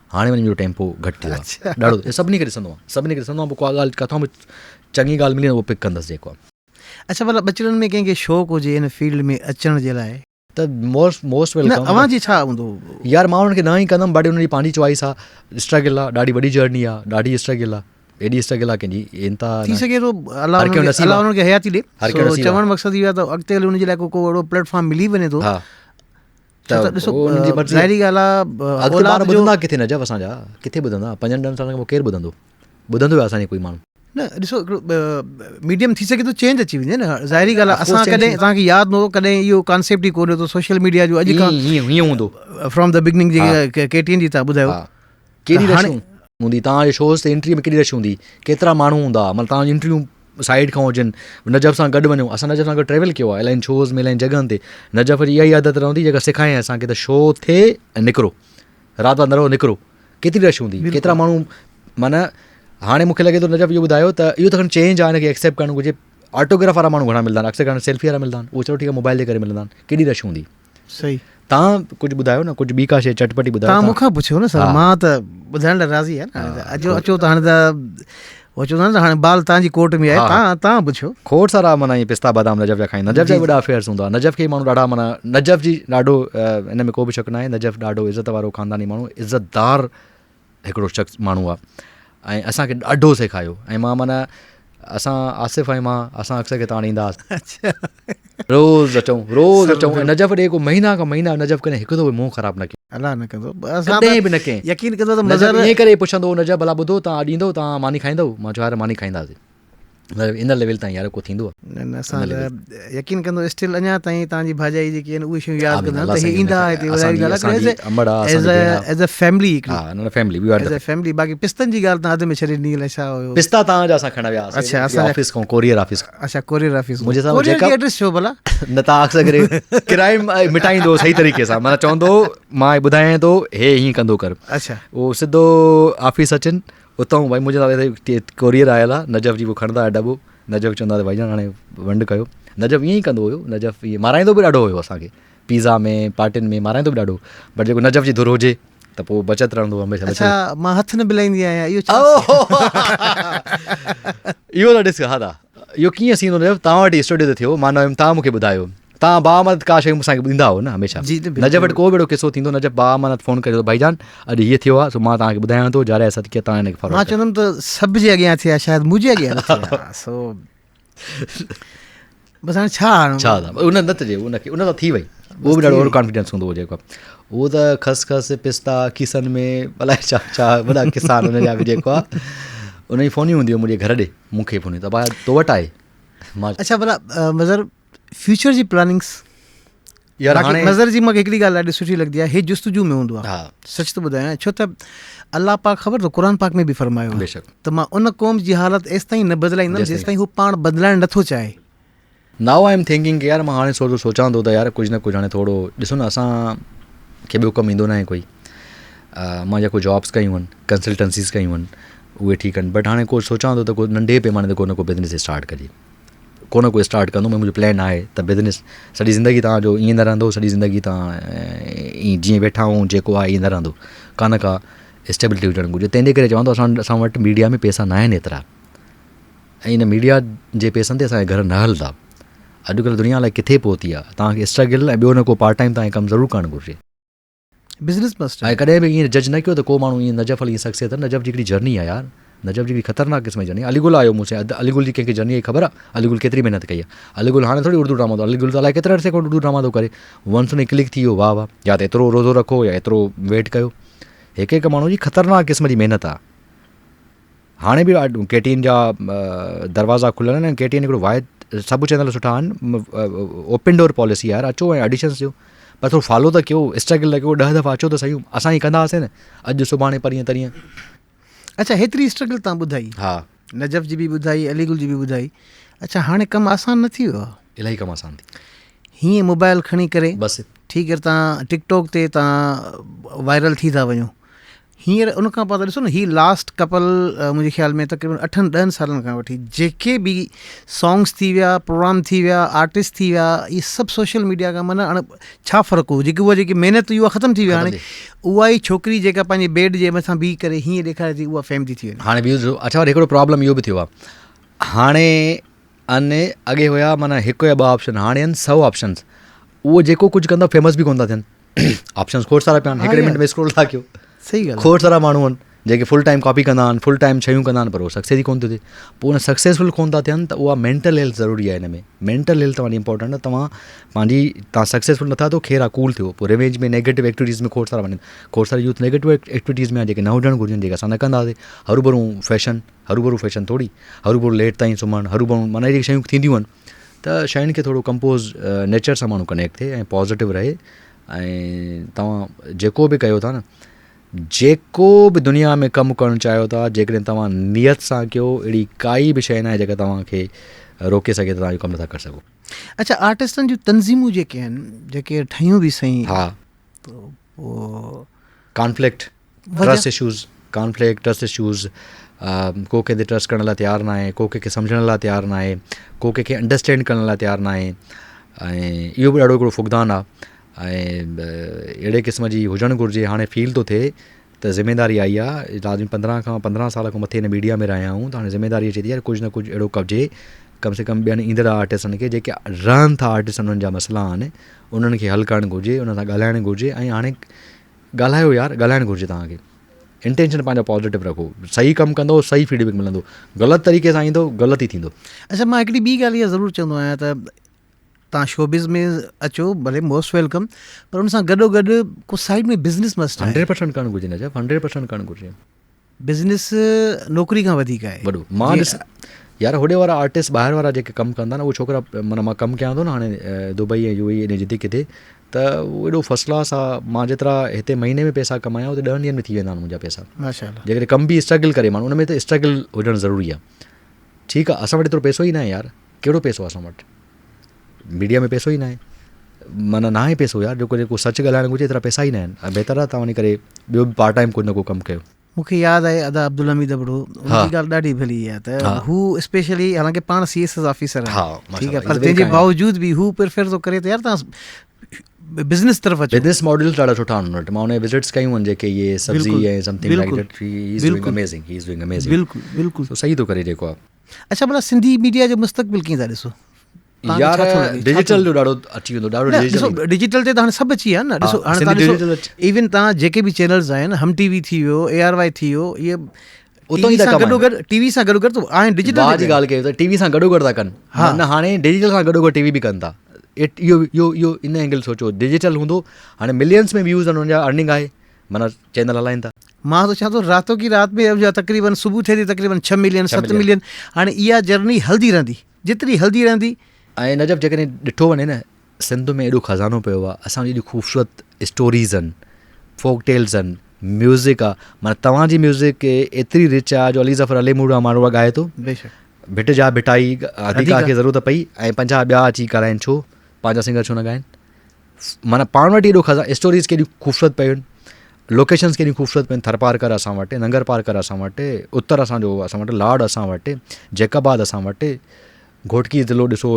हाणे वञी मुंहिंजो टेम्पो घटि थियो आहे ॾाढो। सभिनी खे ॾिसंदो आहियां, पोइ का ॻाल्हि किथां बि चङी ॻाल्हि मिली उहो पिक कंदुसि जेको आहे। अच्छा मतिलबु बचड़नि में कंहिंखे शौक़ु हुजे हिन फील्ड में अचण जे लाइ त मोस्ट वेलकम। अव्हांजी छा हूंदो? यार मां हुननि खे न ई कंदुमि, बट हुनजी पंहिंजी चॉइस आहे, स्ट्रगल आहे, ॾाढी वॾी जर्नी आहे, ॾाढी स्ट्रगल आहे, एॾी स्ट्रगल आहे कंहिंजी इंता थी सघे थो अलाह हुननि खे हयाती ॾे। चवण मक़सदु इहो आहे त अॻिते हली हुनजे लाइ को अहिड़ो प्लेटफॉर्म मिली वञे थो त ॾिसो ज़ाहिरी ॻाल्हि आहे ॿुधंदा किथे नजब असांजा, किथे ॿुधंदा? 5-10 सालनि खां पोइ केरु ॿुधंदो आहे असांजे कोई माण्हू? न ॾिसो हिकिड़ो मीडियम थी सघे थो चेंज अची वञे न, ज़ाहिरी ॻाल्हि आहे। असां कॾहिं तव्हांखे यादि न हो, कॾहिं इहो कॉन्सेप्ट ई कोन्हे तो सोशल मीडिया जो अॼु खां हीअं हूंदो फ्रॉम द बिगनिंग जेके KTN जी तव्हां ॿुधायो केॾी रश हूंदी, तव्हांजे शोज़ ते एंट्री में केॾी रश हूंदी, केतिरा माण्हू हूंदा, मतिलबु तव्हांजी इंटरव्यू साइड खां हुजनि, नजब सां गॾु वञो। असां नजब सां गॾु ट्रेवल कयो आहे इलाही शोज़ में, इलाही जॻहनि ते। नजब जी इहा ई आदत रहंदी जेका सेखारियईं असांखे त शो थिए ऐं निकिरो, राति राति न रहो, निकिरो। केतिरी रश हूंदी, केतिरा माण्हू, माना हाणे मूंखे लॻे थो नजब इहो ॿुधायो त इहो त खनि चेंज आहे, हिनखे एक्सेप्ट करणु घुरिजे। ऑटोग्राफ वारा माण्हू घणा मिलंदा आहिनि, अक्सर करणु सेल्फी वारा मिलंदा आहिनि, उहो चलो ठीकु आहे मोबाइल जे करे मिलंदा आहिनि, केॾी रश हूंदी। सही, तव्हां कुझु ॿुधायो न, कुझु ॿी का शइ चटपटी ॿुधायो। तव्हां मूंखां पुछियो न सर, मां त ॿुधाइण लाइ राज़ी आहियां न। अचो त हाणे त उहो चवंदा आहिनि हाणे बाल तव्हांजी कोर्ट में आहे, तव्हां पुछो। खोड़ सारा माना इहे पिस्ता बादाम नजफ़ जा खाईंदा, नजफ़ जा वॾा अफेयर्स हूंदा, नजफ़ खे माण्हू ॾाढा माना नजफ़ जी ॾाढो इन में को बि शक न आहे, नजफ़ ॾाढो इज़त वारो ख़ानदानी माण्हू, इज़तदार हिकिड़ो शख़्स माण्हू आहे ऐं असांखे ॾाढो सेखारियो। ऐं मां माना असां आसिफ़ ऐं मां असां अक्सर के ताण ईंदा हुआसीं, रोज़ अचूं ऐं नजफ़ ॾे को महीना खां महीना नजफ़ कॾहिं हिकु दफ़ो बि मुंहुं ख़राबु न कयो, अलाह न कंदो, कॾहिं बि न कयईं। यकीन कंदो त नजफ़ मज़र ईअं करे पुछंदो, नजफ़ भला ॿुधो तव्हां ॾींदो, तव्हां मानी खाईंदव? मां चयो यार मानी खाईंदासीं, मतिलबु इन लेवल ताईं यार को थींदो आहे। न असां यकीन कंदो स्टिल अञा ताईं तव्हांजी भाॼाई जेकी आहिनि उहे शयूं यादि कंदा आहिनि त हे ईंदा हिते एज़ अ फैमिली हिकिड़ी फैमिली। बाक़ी पिस्तनि जी ॻाल्हि तव्हां अध में छॾे ॾिनी, अलाए छा हुयो पिस्ता तव्हांजा असां खणा विया। अच्छा, असां ऑफिस खां कोरियर ऑफिस। अच्छा, कोरियर ऑफिस मुंहिंजे सां कोरियर जी एड्रेस छो भला? न तव्हां अक्सर करे किराए मिटाईंदो सही तरीक़े सां, माना चवंदो मां ॿुधायां थो हे हीअं कंदो कर। अच्छा, उहो सिधो ऑफिस अचनि उतां भई मुंहिंजे नाले कोरियर आयल आहे, नजफ़ जी, उहो खणंदा दॿो, नजफ़ चवंदा त भाईजान हाणे वंड कयो। नजफ़ ईअं ई कंदो हुयो, नजफ़ ईअं माराईंदो बि ॾाढो हुयो असांखे, पिज़्ज़ा में पार्टियुनि में माराईंदो बि ॾाढो, बट जेको नजफ़ जी धुर हुजे त पोइ बचत रहंदो हमेशह। अच्छा, मां हथ न मिलाईंदी आहियां इहो इहो न ॾिस। हा दा, इहो कीअं सीन हुयो, तव्हां वटि स्टूडियो ते थियो, मां न तव्हां मूंखे ॿुधायो, तव्हां बामद का शइ असांखे ॾींदा हो न हमेशह। नजफ़ वटि को बि अहिड़ो किसो थींदो, नजफ़ बामद फ़ोन करे भाईजान अॼु हीअं थियो आहे, सो मां तव्हांखे ॿुधायां थो, जारे सद कीअं तव्हां हिनखे फॉरवर्ड। मां चवंदुमि त सभ जे अॻियां थिया, शायदि मुंहिंजे अॻियां न थिया। सो बसि हाणे छा उन न थिए, उन सां थी वई। उहो बि ॾाढो ओवर कॉन्फिडेंस हूंदो हुओ जेको, उहो त खसखस पिस्ता खीसनि में अलाए छा छा वॾा किस्सा हुन जा बि जेको आहे। उन जी फ़ोनियूं हूंदियूं मुंहिंजे घर ॾे, मूंखे फ़ोनियूं त भाई तो वटि आहे मां। अच्छा भला मज़र फ्यूचर जी प्लानिंग्स यार हाणे नज़र जी मूंखे हिकिड़ी ॻाल्हि ॾाढी सुठी लॻंदी आहे, हे जुस्तजू में हूंदो आहे। हा, सच थो ॿुधायां, छो त अलाह पाक ख़बर अथव क़ुर पाक में बि फरमायो आहे बेशक त मां उन क़ौम जी हालत एसि ताईं न बदिलाईंदुमि जेसि ताईं हू पाण बदिलाइणु नथो चाहे। नाउ आई एम थिंकिंग की यार मां हाणे सोचां थो त यार कुझु न कुझु हाणे थोरो ॾिसो न, असांखे ॿियो कमु ईंदो न आहे कोई। मां जेको जॉब्स कयूं आहिनि, कंसल्टेंसीज़ कयूं आहिनि, उहे ठीकु आहिनि, बट हाणे को सोचां थो त को नंढे पैमाने ते को न को बिज़नेस स्टार्ट कजे, को न को स्टार्ट कंदो। मुंहिंजो प्लान आहे त बिज़नेस सॼी ज़िंदगी तव्हांजो ईअं न रहंदो, सॼी ज़िंदगी तव्हां ईअं जीअं वेठा आहियूं जेको आहे ईअं न रहंदो, का स्टेबिलिटी हुजणु घुरिजे। तंहिंजे करे चवां थो असां वटि मीडिया में पैसा न आहिनि एतिरा, ऐं इन मीडिया जे पैसनि ते असांजे घर न हलंदा। अॼुकल्ह दुनिया लाइ किथे पहुती आहे, तव्हांखे स्ट्रगल ऐं ॿियो न को पार्ट टाइम तव्हांखे कमु ज़रूरु करणु घुरिजे। बिज़नेस मस्ट ऐं कॾहिं बि ईअं जज न कयो त को माण्हू ईअं नजफ़ अली सक्सेस आहे। नजफ़ जी हिकिड़ी जर्नी आहे यार, नजफ़ जी ख़तरनाक क़िस्म जी जर्नी। अलीगुल आयो मूंसे, अलीगुल जी कंहिंखे जर्नी ख़बर आहे? अलीगुल केतिरी महिनत कई आहे। अलीगुल हाणे थोरी उर्दू ड्रामा थो, अलीगुल त अलाए केतिरे अर्से खां उर्दू ड्रामा थो करे, वंस ने क्लिक थी वियो, वाह वाह, या त एतिरो रोज़ो रखो या एतिरो वेट कयो। हिकु हिकु माण्हू जी ख़तरनाक क़िस्म जी महिनत आहे। हाणे बि केटीन जा दरवाज़ा खुलियल आहिनि, केटीन हिकिड़ो वाइद, सभु चैनल सुठा आहिनि, ओपन डोर पॉलिसी यार, अचो ऐं ऑडिशन्स ॾियो, पर थोरो फॉलो त कयो, स्ट्रगल त कयो, 10 दफ़ा अचो त सही, असां ई कंदा हुआसीं न, अॼु सुभाणे परीहं तरीहं। अच्छा, हेतिरी स्ट्रगल तव्हां ॿुधाई, हा, नजफ़ जी बि ॿुधाई, अलीगुल जी बि ॿुधाई। अच्छा, हाणे कमु आसान न थी वियो आहे? इलाही कमु आसान थी। हीअं मोबाइल खणी करे बसि ठीकु आहे, तव्हां टिकटॉक ते तव्हां वायरल थी था वञो। हींअर उन खां पोइ त ॾिसो न, ही लास्ट कपल मुंहिंजे ख़्याल में तक़रीबन 8-10 सालनि खां वठी जेके बि सॉन्ग्स थी विया, प्रोग्राम थी विया, आर्टिस्ट थी विया, इहे सभु सोशल मीडिया खां माना हाणे छा फ़र्क़ु हो, जेकी उहा जेकी महिनत हुई उहा ख़तमु थी वई। हाणे उहा ई छोकिरी जेका पंहिंजे बेड जे मथां बीह करे हीअं ॾेखारे थी, उहा फेम थी वञे। हाणे बि अच्छा हिकिड़ो प्रॉब्लम इहो बि थियो आहे, हाणे अॻे हुया माना हिकु या ॿ ऑप्शन, हाणे आहिनि 100 ऑप्शन्स। उहो जेको कुझु कंदा फेमस बि कोन था थियनि। ऑप्शन्स खोड़ सारा पिया आहिनि, हिकिड़े मिंट में स्क्रोल था कयो। सही ॻाल्हि, खोड़ सारा माण्हू आहिनि जेके फुल टाइम कॉपी कंदा आहिनि, फुल टाइम शयूं कंदा आहिनि, पर उहो सक्सेस ई कोन थो थिए। पोइ उन सक्सेसफुल कोन था थियनि त उहा मेंटल हेल्थ ज़रूरी आहे। हिन में मेंटल हेल्थ तव्हांजी इंपॉर्टेंट आहे। तव्हां सक्सेसफुल नथा थियो, खेर आहे, कूल थियो, पोइ रिवेंज में नेगेटिव एक्टिविटीज़ में खोड़ सारा वञनि, खोड़ सारा यूथ नेगेटिव एक्टिविटीज़ में आहे जेके न हुजणु घुरिजनि, जेके असां न कंदासीं। हरू भरू फैशन थोरी, हरू भरू लेट ताईं सुम्हणु, हरू भरू माना अहिड़ी शयूं थींदियूं आहिनि त शयुनि खे थोरो कंपोज़ नेचर सां माण्हू कनेक्ट थिए ऐं पॉज़िटिव रहे। ऐं तव्हां जेको बि कयो था न, जेको बि दुनिया में कमु करणु चाहियो था, जेकॾहिं तव्हां नियत सां कयो, अहिड़ी काई बि शइ न आहे जेका तव्हांखे रोके सघे त तव्हां इहो कमु नथा करे सघो। अच्छा, आर्टिस्टनि जूं तंज़ीमूं जेके आहिनि, जेके ठहियूं बि सही, हा, कॉन्फ्लिक्ट, ट्रस्ट इशूज़, को कंहिंते ट्रस्ट करण लाइ तयारु न आहे, को कंहिंखे सम्झण लाइ तयारु न आहे, को कंहिंखे अंडरस्टैंड करण लाइ तयारु न आहे। ऐं इहो बि ॾाढो हिकिड़ो फुक़दान आहे ऐं अहिड़े क़िस्म जी हुजणु घुरिजे। हाणे फील थो थिए त ज़िमेदारी आई आहे, राज 15 साल खां मथे हिन मीडिया में रहिया आहियूं, त हाणे ज़िमेदारी अचे थी यार कुझु न कुझु अहिड़ो कजे कम से कम ॿियनि ईंदड़ आर्टिस्टनि खे जेके रहनि था आर्टिस्ट, उन्हनि जा मसइला आहिनि उन्हनि खे हल करणु घुरिजे, उन्हनि सां ॻाल्हाइणु घुरिजे। ऐं हाणे ॻाल्हायो यार, ॻाल्हाइणु घुरिजे तव्हांखे, इंटेंशन पंहिंजा पॉज़िटिव रखो, सही कमु कंदो सही फीडबैक मिलंदो, ग़लति तरीक़े सां ईंदो ग़लति ई थींदो। अच्छा, मां हिकिड़ी ॿी ॻाल्हि इहा ज़रूरु चवंदो आहियां त तव्हां शोबिज़ में अचो भले मोस्ट वेलकम, पर उन सां गॾोगॾु को साइड में बिज़नेस मस्ट आहे। 100% करणु घुरिजे न, 100% करणु घुरिजे। बिज़नेस नौकिरी खां वधीक आहे वॾो। मां ॾिस यार होॾे वारा आर्टिस्ट ॿाहिरि वारा जेके कमु कंदा आहिनि, उहे छोकिरा माना मां कमु कयां थो न हाणे दुबई ऐं UAE ॾे जिते किथे, त उहो एॾो फर्स्ट क्लास आहे। मां जेतिरा हिते महीने में पैसा कमाया उते 10 ॾींहंनि में थी वेंदा आहिनि मुंहिंजा पैसा, माशाअल्लाह। जेकॾहिं कमु बि स्ट्रगल करे माण्हू, उन में त स्ट्रगल हुजणु ज़रूरी आहे। ठीकु आहे, असां वटि एतिरो पैसो ई न आहे यार, कहिड़ो पैसो आहे असां वटि, मीडिया में पैसो ई न आहे, माना न आहे पैसो यार, जेको सच ॻाल्हाइणु घुरिजे एतिरा पैसा ई न आहिनि। बहितर आहे तव्हां वञी करे ॿियो बि पार्ट टाइम कुझु न कुझु कमु कयो। मूंखे यादि आहे अदा अब्दुल हमीद अबड़ो, उनजी ॻाल्हि ॾाढी भली आहे त हू स्पेशली, हालांकि पाण CS ऑफिसर आहे, ठीकु आहे, पर तंहिंजे बावजूद बि हू प्रिफर थो करे त यार तव्हां बिज़नेस तरफ़ अचो। बिज़नेस मॉडल्स ॾाढा सुठा आहिनि हुन वटि, मां हुन विज़िट्स कयूं आहिनि जेके इहे सब्ज़ी ऐं something like that, he is doing amazing. बिल्कुलु बिल्कुलु सही थो करे जेको आहे। अच्छा, भला सिंधी मीडिया जो मुस्तक़बिल कीअं था ॾिसो? यार डिजिटल जो ॾाढो अची वेंदो, ॾाढो डिजिटल ते त हाणे सभु अची विया आहिनि न। ॾिसो हाणे तव्हां ॾिसो इवन तव्हां जेके बि चैनल्स आहिनि, हम TV थी वियो, ARY थी वियो, इहे टीवी सां गॾोगॾु त आहिनि डिजिटल जी ॻाल्हि कयो त टीवी सां गॾोगॾु था कनि। हा, न हाणे डिजिटल सां गॾोगॾु TV बि कनि था। इहो इन एंगल सोचो, डिजिटल हूंदो हाणे मिलियंस में व्यूज़ आहिनि हुनजा, अर्निंग आहे, माना चैनल हलाइनि था। मां तो चवां थो रातो की रात में तक़रीबन सुबुह थिए थी तक़रीबन 6 मिलियन 7 मिलियन। हाणे इहा जर्नी हलंदी रहंदी, जेतिरी हलंदी रहंदी। ऐं नजब जेकॾहिं ॾिठो वञे न, सिंध में एॾो खज़ानो पियो आहे, असांजी एॾी ख़ूबसूरत स्टोरीज़ आहिनि, फोक टेल्स आहिनि, म्यूज़िक आहे, माना तव्हांजी म्यूज़िक एतिरी रिच आहे जो अली ज़फ़र अलीमूड़ा माण्हू ॻाए थो, भिट जा भिटाई अधिका खे ज़रूरत पई ऐं 50 ॿिया अची ॻाल्हाइनि, छो पंहिंजा सिंगर छो न ॻाइनि। माना पाण वटि एॾो खज़ानो, स्टोरीज़ केॾियूं ख़ूबसूरत पियूं आहिनि, लोकेशन्स केॾियूं ख़ूबसूरत पियूं आहिनि, थर पार कर असां वटि, नंगर पार कर असां वटि, उत्तर असांजो असां वटि, लाड असां वटि, जैकाबाद असां वटि, घोटकी ज़िलो ॾिसो,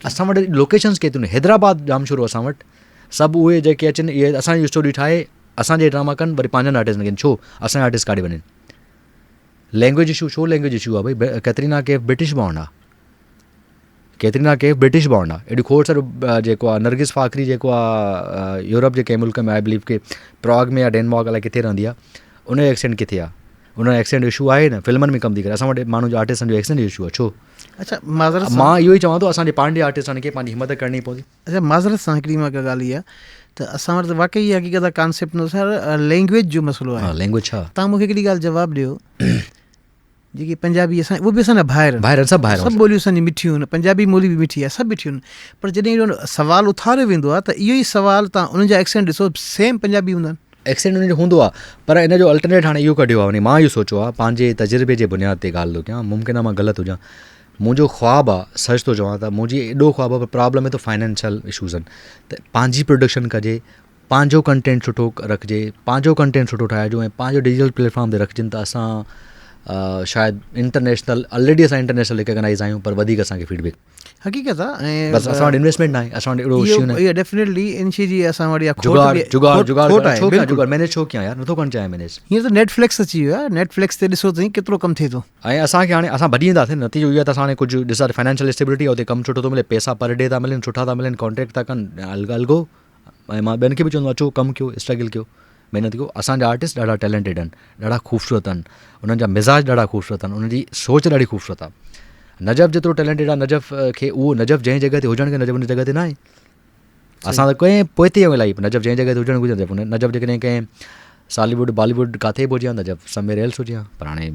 असां वटि लोकेशन्स केतिरियूं, हैदराबाद जाम शुरू असां वटि, सभु उहे जेके अचनि इहे असांजी स्टोरी ठाहे असांजे ड्रामा कनि, वरी पंहिंजनि आर्टिस्टनि खे, छो असांजा आर्टिस्ट काॾे वञनि। लैंग्वेज इशू, छो लैंग्वेज इशू आहे भई, कैटरीना कैफ ब्रिटिश बॉर्न आहे, कैटरीना कैफ ब्रिटिश बॉर्न आहे, एॾी खोड़ सारो जेको आहे नरगिस फ़ाखरी जेको आहे यूरोप जे कंहिं मुल्क में, आई बिलीव के प्राग में या डेनमार्क अलाए किथे रहंदी आहे, उनजो एक्सेंट किथे आहे, उन एक्सेंट इशू आहे न, फिल्मनि में कमु थी करे, असां वटि माण्हू जो आर्टिस्टनि जो एक्सेंट इशू आहे, छो? अच्छा, माज़रत मां इहो ई चवां थो, असांजे पंहिंजे आर्टिस्टनि खे पंहिंजी हिमत करणी पवंदी। अच्छा, माज़रत सां हिकिड़ी मां ॻाल्हि इहा त असां वटि वाक़ई हक़ीक़त कॉन्सेप्ट अनुसार लैंग्वेज जो मसइलो आहे। लैंग्वेज छा? तव्हां मूंखे हिकिड़ी ॻाल्हि जवाबु ॾियो, जेकी पंजाबी असां, उहे बि असांजा ॿाहिरि सभु ॿोलियूं असांजी मिठियूं आहिनि, पंजाबी ॿोली बि मिठी आहे, सभु मिठियूं आहिनि, पर जॾहिं इहो सवालु उथारियो वेंदो आहे त इहो ई सवालु तव्हां उन्हनि जा एक्सेंट ॾिसो, सेम पंजाबी हूंदा आहिनि, एक्सेंट उन जो हूंदो आहे, पर इन जो अल्टरनेट हाणे इहो कढियो आहे। वञी मां इहो सोचियो आहे, पंहिंजे तजुर्बे जे बुनियाद ते ॻाल्हि थो कयां, मुमकिन आहे मां ग़लति हुजां, मुंहिंजो ख्वाबु आहे, सच थो चवां त मुंहिंजी एॾो ख्वाबु आहे, पर प्रॉब्लम आहे त फाइनेंशियल इशूज़ आहिनि, त पंहिंजी प्रोडक्शन कजे, पंहिंजो कंटेंट सुठो रखिजे, पंहिंजो कंटेंट सुठो ठाहिजो ऐं पंहिंजो डिजिटल प्लेटफॉर्म ते रखिजनि, त असां शायदि इंटरनेशनल, ऑलरेडी असां इंटरनेशनल रिकॉग्नाइज़ आहियूं, पर वधीक असांखे फीडबैक हक़ीक़त आहे। ऐं बसि असां वटि इन्वेस्टमेंट न आहे, असां वटि एॾो इशू न आहे, डेफिनेटली इन शइ जी असां वटि मैनेज छो कयां यार, नथो करणु चाहियां मैनेज। हीअं त नेटफ्लिक्स अची वियो आहे, नेटफ्लिक्स ते ॾिसो अथई केतिरो कमु थिए थो, ऐं असांखे हाणे असां भॼी वेंदासीं, नतीजो इहो आहे त असां हाणे कुझु ॾिसां फाइनेंशियल स्टेबिलिटी आहे, उते कमु सुठो थो मिले, पैसा पर डे था मिलनि, सुठा था मिलनि, कॉन्ट्रेक्ट था कनि, अलॻो। ऐं मां ॿियनि खे बि चवंदो अचो कमु कयो, स्ट्रगल कयो, महिनत कयो। असांजा आर्टिस्ट ॾाढा टैलेंटेड आहिनि, ॾाढा ख़ूबसूरत आहिनि, उन्हनि जा मिज़ाज ॾाढा ख़ूबसूरत आहिनि, उन्हनि जी सोच ॾाढी ख़ूबसूरत आहे। नजफ़ जेतिरो टैलेंटेड आहे, नजफ़ खे उहो नजफ़ जंहिं जॻह ते हुजणु नजफ़ उन जॻह ते न आहे। असां त कंहिं पोइ ते आहियूं इलाही, नजफ़ जंहिं जॻह ते हुजणु घुरिजे, नजफ़ जेकॾहिं कंहिं सॉलीवुड बॉलीवुड किथे बि हुजे हा, नजफ़ समवेयर एल्स हुजे हा। पर हाणे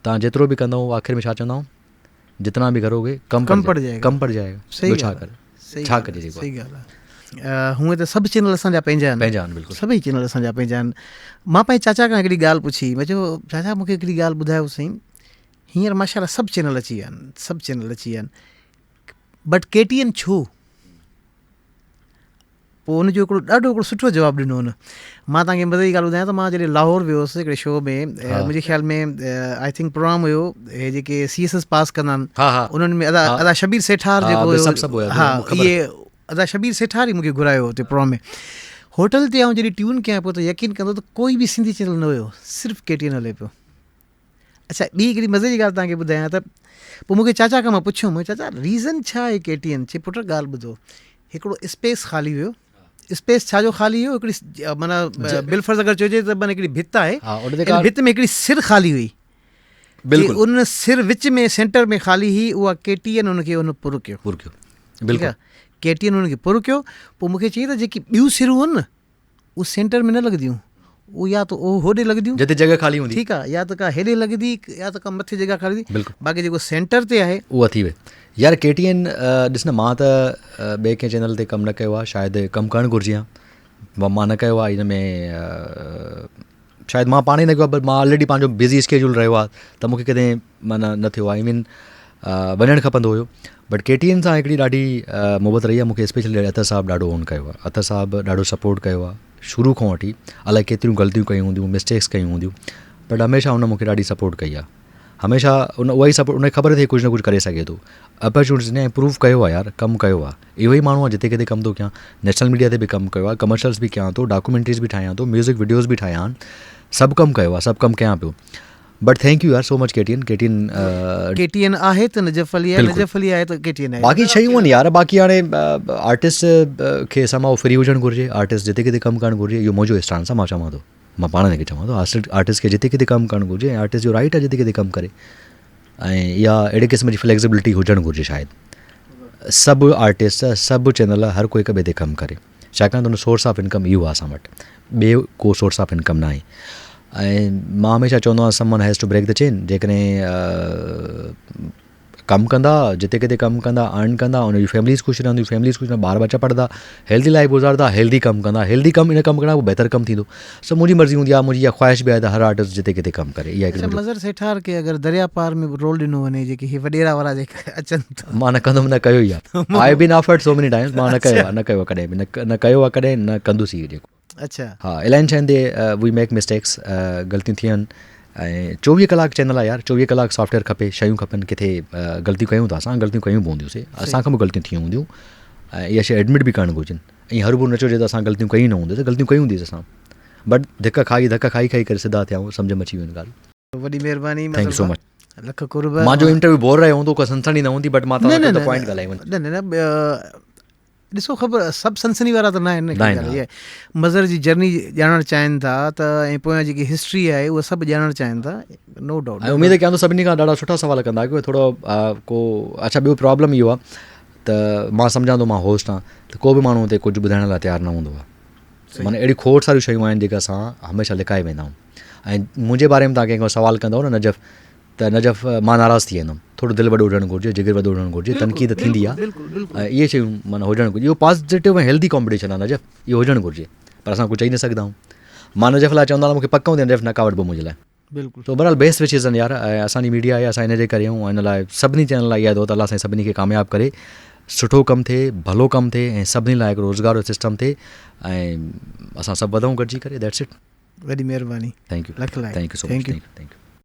तव्हां जेतिरो बि कंदव आख़िर में छा चवंदा आहियूं, जितना भी करोगे कम पड़ जाएगा। सही छा करे, छा कजे, सही ॻाल्हि आहे। हूअं त सभु चैनल असांजा पंहिंजा आहिनि, बिल्कुलु सभई चैनल असांजा पंहिंजा आहिनि। मां पंहिंजे चाचा खां हिकिड़ी ॻाल्हि पुछी, मां चयो चाचा मूंखे हिकिड़ी ॻाल्हि ॿुधायो साईं, हींअर माशाल्लाह सभु चैनल अची विया आहिनि, सभु चैनल अची विया आहिनि, बट KTN छो? पोइ हुनजो हिकिड़ो सुठो जवाबु ॾिनो हुन। मां तव्हांखे मज़े जी ॻाल्हि ॿुधायां त मां जॾहिं लाहौर वियुसि हिकिड़े शो में, मुंहिंजे ख़्याल में आई थिंक प्रोग्राम हुयो, हे जेके CSS पास कंदा आहिनि, उन्हनि में अदा शबीर सेठार जेको हुयो, हा इहे अदा शबीर सेठार ई मूंखे घुरायो हुते प्रोग्राम में। होटल ते आउं जॾहिं ट्यून कयां पियो त यकीन कंदो त कोई बि सिंधी चैनल न हुयो, सिर्फ़ु KTN हले पियो। अच्छा, ॿी हिकिड़ी मज़े जी ॻाल्हि तव्हांखे ॿुधायां त पोइ मूंखे चाचा खां मां पुछियुमि, चाचा रीज़न छा आहे KTN? चए पुट ॻाल्हि ॿुधो, हिकिड़ो स्पेस ख़ाली हुयो। स्पेस छा जो ख़ाली हुयो? हिकिड़ी माना बिलफर्ज़ अगरि चइजे त माना हिकिड़ी भित आहे, हिन भित में हिकिड़ी सिर ख़ाली हुई। बिल्कुलु उन सिर विच में सेंटर में ख़ाली हुई, उहा KTN उनखे उन पुर कयो। बिल्कुलु KTN उनखे पुर कयो। पोइ मूंखे चई त जेकी ॿियूं सिरूं आहिनि न, उहे सेंटर में न लॻंदियूं, उहो या त उहो होॾे लॻंदियूं जिते जॻह ख़ाली हूंदी, ठीकु आहे, या त का हेॾे लॻंदी, या त का मथे जॻह ख़ाली हूंदी। बिल्कुलु बाक़ी जेको सेंटर ते आहे उहा थी वई। यार KTN ॾिस न, मां त ॿिए कंहिं चैनल ते कमु न कयो आहे, शायदि कमु करणु घुरिजे हा, मां न कयो आहे हिन में, शायदि मां पाण ई न कयो आहे, मां ऑलरेडी पंहिंजो बिज़ी स्केड्यूल रहियो आहे त मूंखे कॾहिं माना न थियो आहे। आई मीन वञणु खपंदो हुयो, बट KTN सां हिकिड़ी ॾाढी मुहबत रही आहे मूंखे। स्पेशली अतर साहब ॾाढो ऑन कयो आहे, अतर साहब ॾाढो सपोर्ट कयो आहे शुरू खां वठी। अलाए केतिरियूं ग़लतियूं कयूं हूंदियूं, मिस्टेक्स कयूं हूंदियूं, बट हमेशह हुन मूंखे ॾाढी सपोर्ट कई आहे। हमेशह उहा ई सपोर्ट, उनखे ख़बर थिए कुझु न कुझु करे सघे थो। अपॉर्चुनिटीज़ ने प्रूव कयो आहे यार, कमु कयो आहे। इहो ई माण्हू आहे जिते किथे कमु थो कयां, नेशनल मीडिया ते बि कमु कयो आहे, कमर्शियल्स बि कयां थो, डॉक्यूमेंट्रीज़ बि ठाहियां थो, म्यूज़िक वीडियोज़ बि ठाहिया आहिनि, सभु कमु कयो आहे, सभु कमु कयां पियो। बट थैंक यू यार सो मच KTN। KTN आहे त नजफ़ अली आहे, नजफ़ अली आहे त KTN आहे। बाक़ी शयूं आहिनि यार, बाक़ी हाणे आर्टिस्ट खे समाओ फ्री हुजणु घुरिजे, आर्टिस्ट जिते किथे कमु करणु घुरिजे, इहो मुंहिंजो स्टांस आहे। मां चवां थो, मां पाण खे चवां थो, आर्टिस्ट खे जिते किथे कमु करणु घुरिजे, ऐं आर्टिस्ट जो राइट आहे जिते किथे कमु करे, ऐं इहा अहिड़े क़िस्म जी फ्लैक्सिबिलिटी हुजणु घुरिजे। शायदि सभु आर्टिस्ट, सभु चैनल, हर कोई हिक ॿिए ते कमु करे, छाकाणि त हुन सोर्स ऑफ इनकम इहो आहे असां वटि, ॿियो को सोर्स ऑफ इनकम न आहे। ऐं मां हमेशह चवंदो आहियां someone has to break the chain. जेकॾहिं कमु कंदा, जिते किथे कमु कंदा, अर्न कंदा, उनजी फैमिलीज़ ख़ुशि रहंदियूं, फैमिलीज़ ख़ुशि रहंदा, ॿार बच्चा पढ़ंदा, हेल्दी लाइफ गुज़ारदा, हेल्दी कमु कंदा, हेल्दी कमु इन कमु करण पोइ बहितर कमु थींदो। सो मुंहिंजी मर्ज़ी हूंदी आहे, मुंहिंजी इहा ख़्वाहिश बि आहे त हर आर्टिस्ट जिते किथे कमु करे। इहा हिकिड़ी मज़र सेठार खे अगरि दरिया पार में रोल ॾिनो वञे, जेके ही वॾेरा वारा जेके अचनि था, मां न कंदुमि, न कयो ई आहे। I been offered so many times, मां न कयो आहे, न कयो आहे कॾहिं बि, न कयो आहे कॾहिं, न कंदुसि इहो जेको। अच्छा, हा, इलाही शयुनि ते वी मेक मिस्टेक्स, ग़लतियूं थियनि। ऐं 24 कलाक चैनल आहे यार, 24 कलाक सॉफ्टवेयर खपे, शयूं खपनि, किथे ग़लतियूं कयूं था, असां ग़लतियूं कयूं पवंदियूं, असांखां बि ग़लतियूं थियूं हूंदियूं, ऐं इहा शइ एडमिट बि करणु घुरिजनि। ऐं हर न चइजे त असां ग़लतियूं कयूं न हूंदियूं, त ग़लतियूं कयूं हूंदियूं असां, बट धक खाई करे सिधा थिया, सम्झ में अची वञे ॻाल्हि। वॾी महिरबानी, थैंक यू सो मच। लख कुर्ब। मुंहिंजो इंटरव्यू बोर रहियो हूंदो, को सनसनी न हूंदी, बट मां तव्हां पॉइंट ॻाल्हाई वञे। न ॾिसो, ख़बर सभु सनसनी वारा त न आहिनि। मज़र जी जर्नी ॼाणणु चाहिनि था त, ऐं पोयां जेकी हिस्ट्री आहे उहा सभु ॼाणणु चाहिनि था, नो डाउट। ऐं उमेदु कयां थो सभिनी खां ॾाढा सुठा सवाल कंदा, की थोरो को अच्छा ॿियो प्रॉब्लम इहो आहे त मां सम्झां थो, मां होस्ट आहियां, त को बि माण्हू हुते कुझु ॿुधाइण लाइ तयारु न हूंदो आहे। माना अहिड़ी खोड़ सारियूं शयूं आहिनि जेके असां हमेशह लिकाए वेंदा आहियूं। ऐं मुंहिंजे बारे में तव्हां कंहिंखां सवाल कंदव न नजफ़, त नजफ़ मां नाराज़ थी वेंदुमि। थोरो दिलि वॾो हुजणु घुरिजे, जिगर वॾो हुजणु घुरिजे, तनक़ीद थींदी आहे, ऐं इहे शयूं माना हुजणु घुरिजे। इहो पॉज़िटिव ऐं हेल्दी कॉम्पिटिशन आहे नजफ़, इहो हुजणु घुरिजे, पर असां कुझु चई न सघंदा आहियूं। मां नजफ़ लाइ चवंदा मूंखे पक हूंदी नजफ़, न का वठिबो मुंहिंजे लाइ, बिल्कुलु। तो बहरहाल बेस्ट विशेज़ आहिनि यार, ऐं असांजी मीडिया आहे, असां हिन जे करे आहियूं, हिन लाइ सभिनी चैनल लाइ इहा दुआ त अल्लाह साईं सभिनी खे कामयाबु करे, सुठो कमु थिए, भलो कमु थिए, ऐं सभिनी लाइ हिकिड़ो रोज़गार जो सिस्टम थिए, ऐं असां सभु वधूं गॾिजी करे। That's it. वॾी महिरबानी, thank U, lakh lakh, thank you so much, thank U.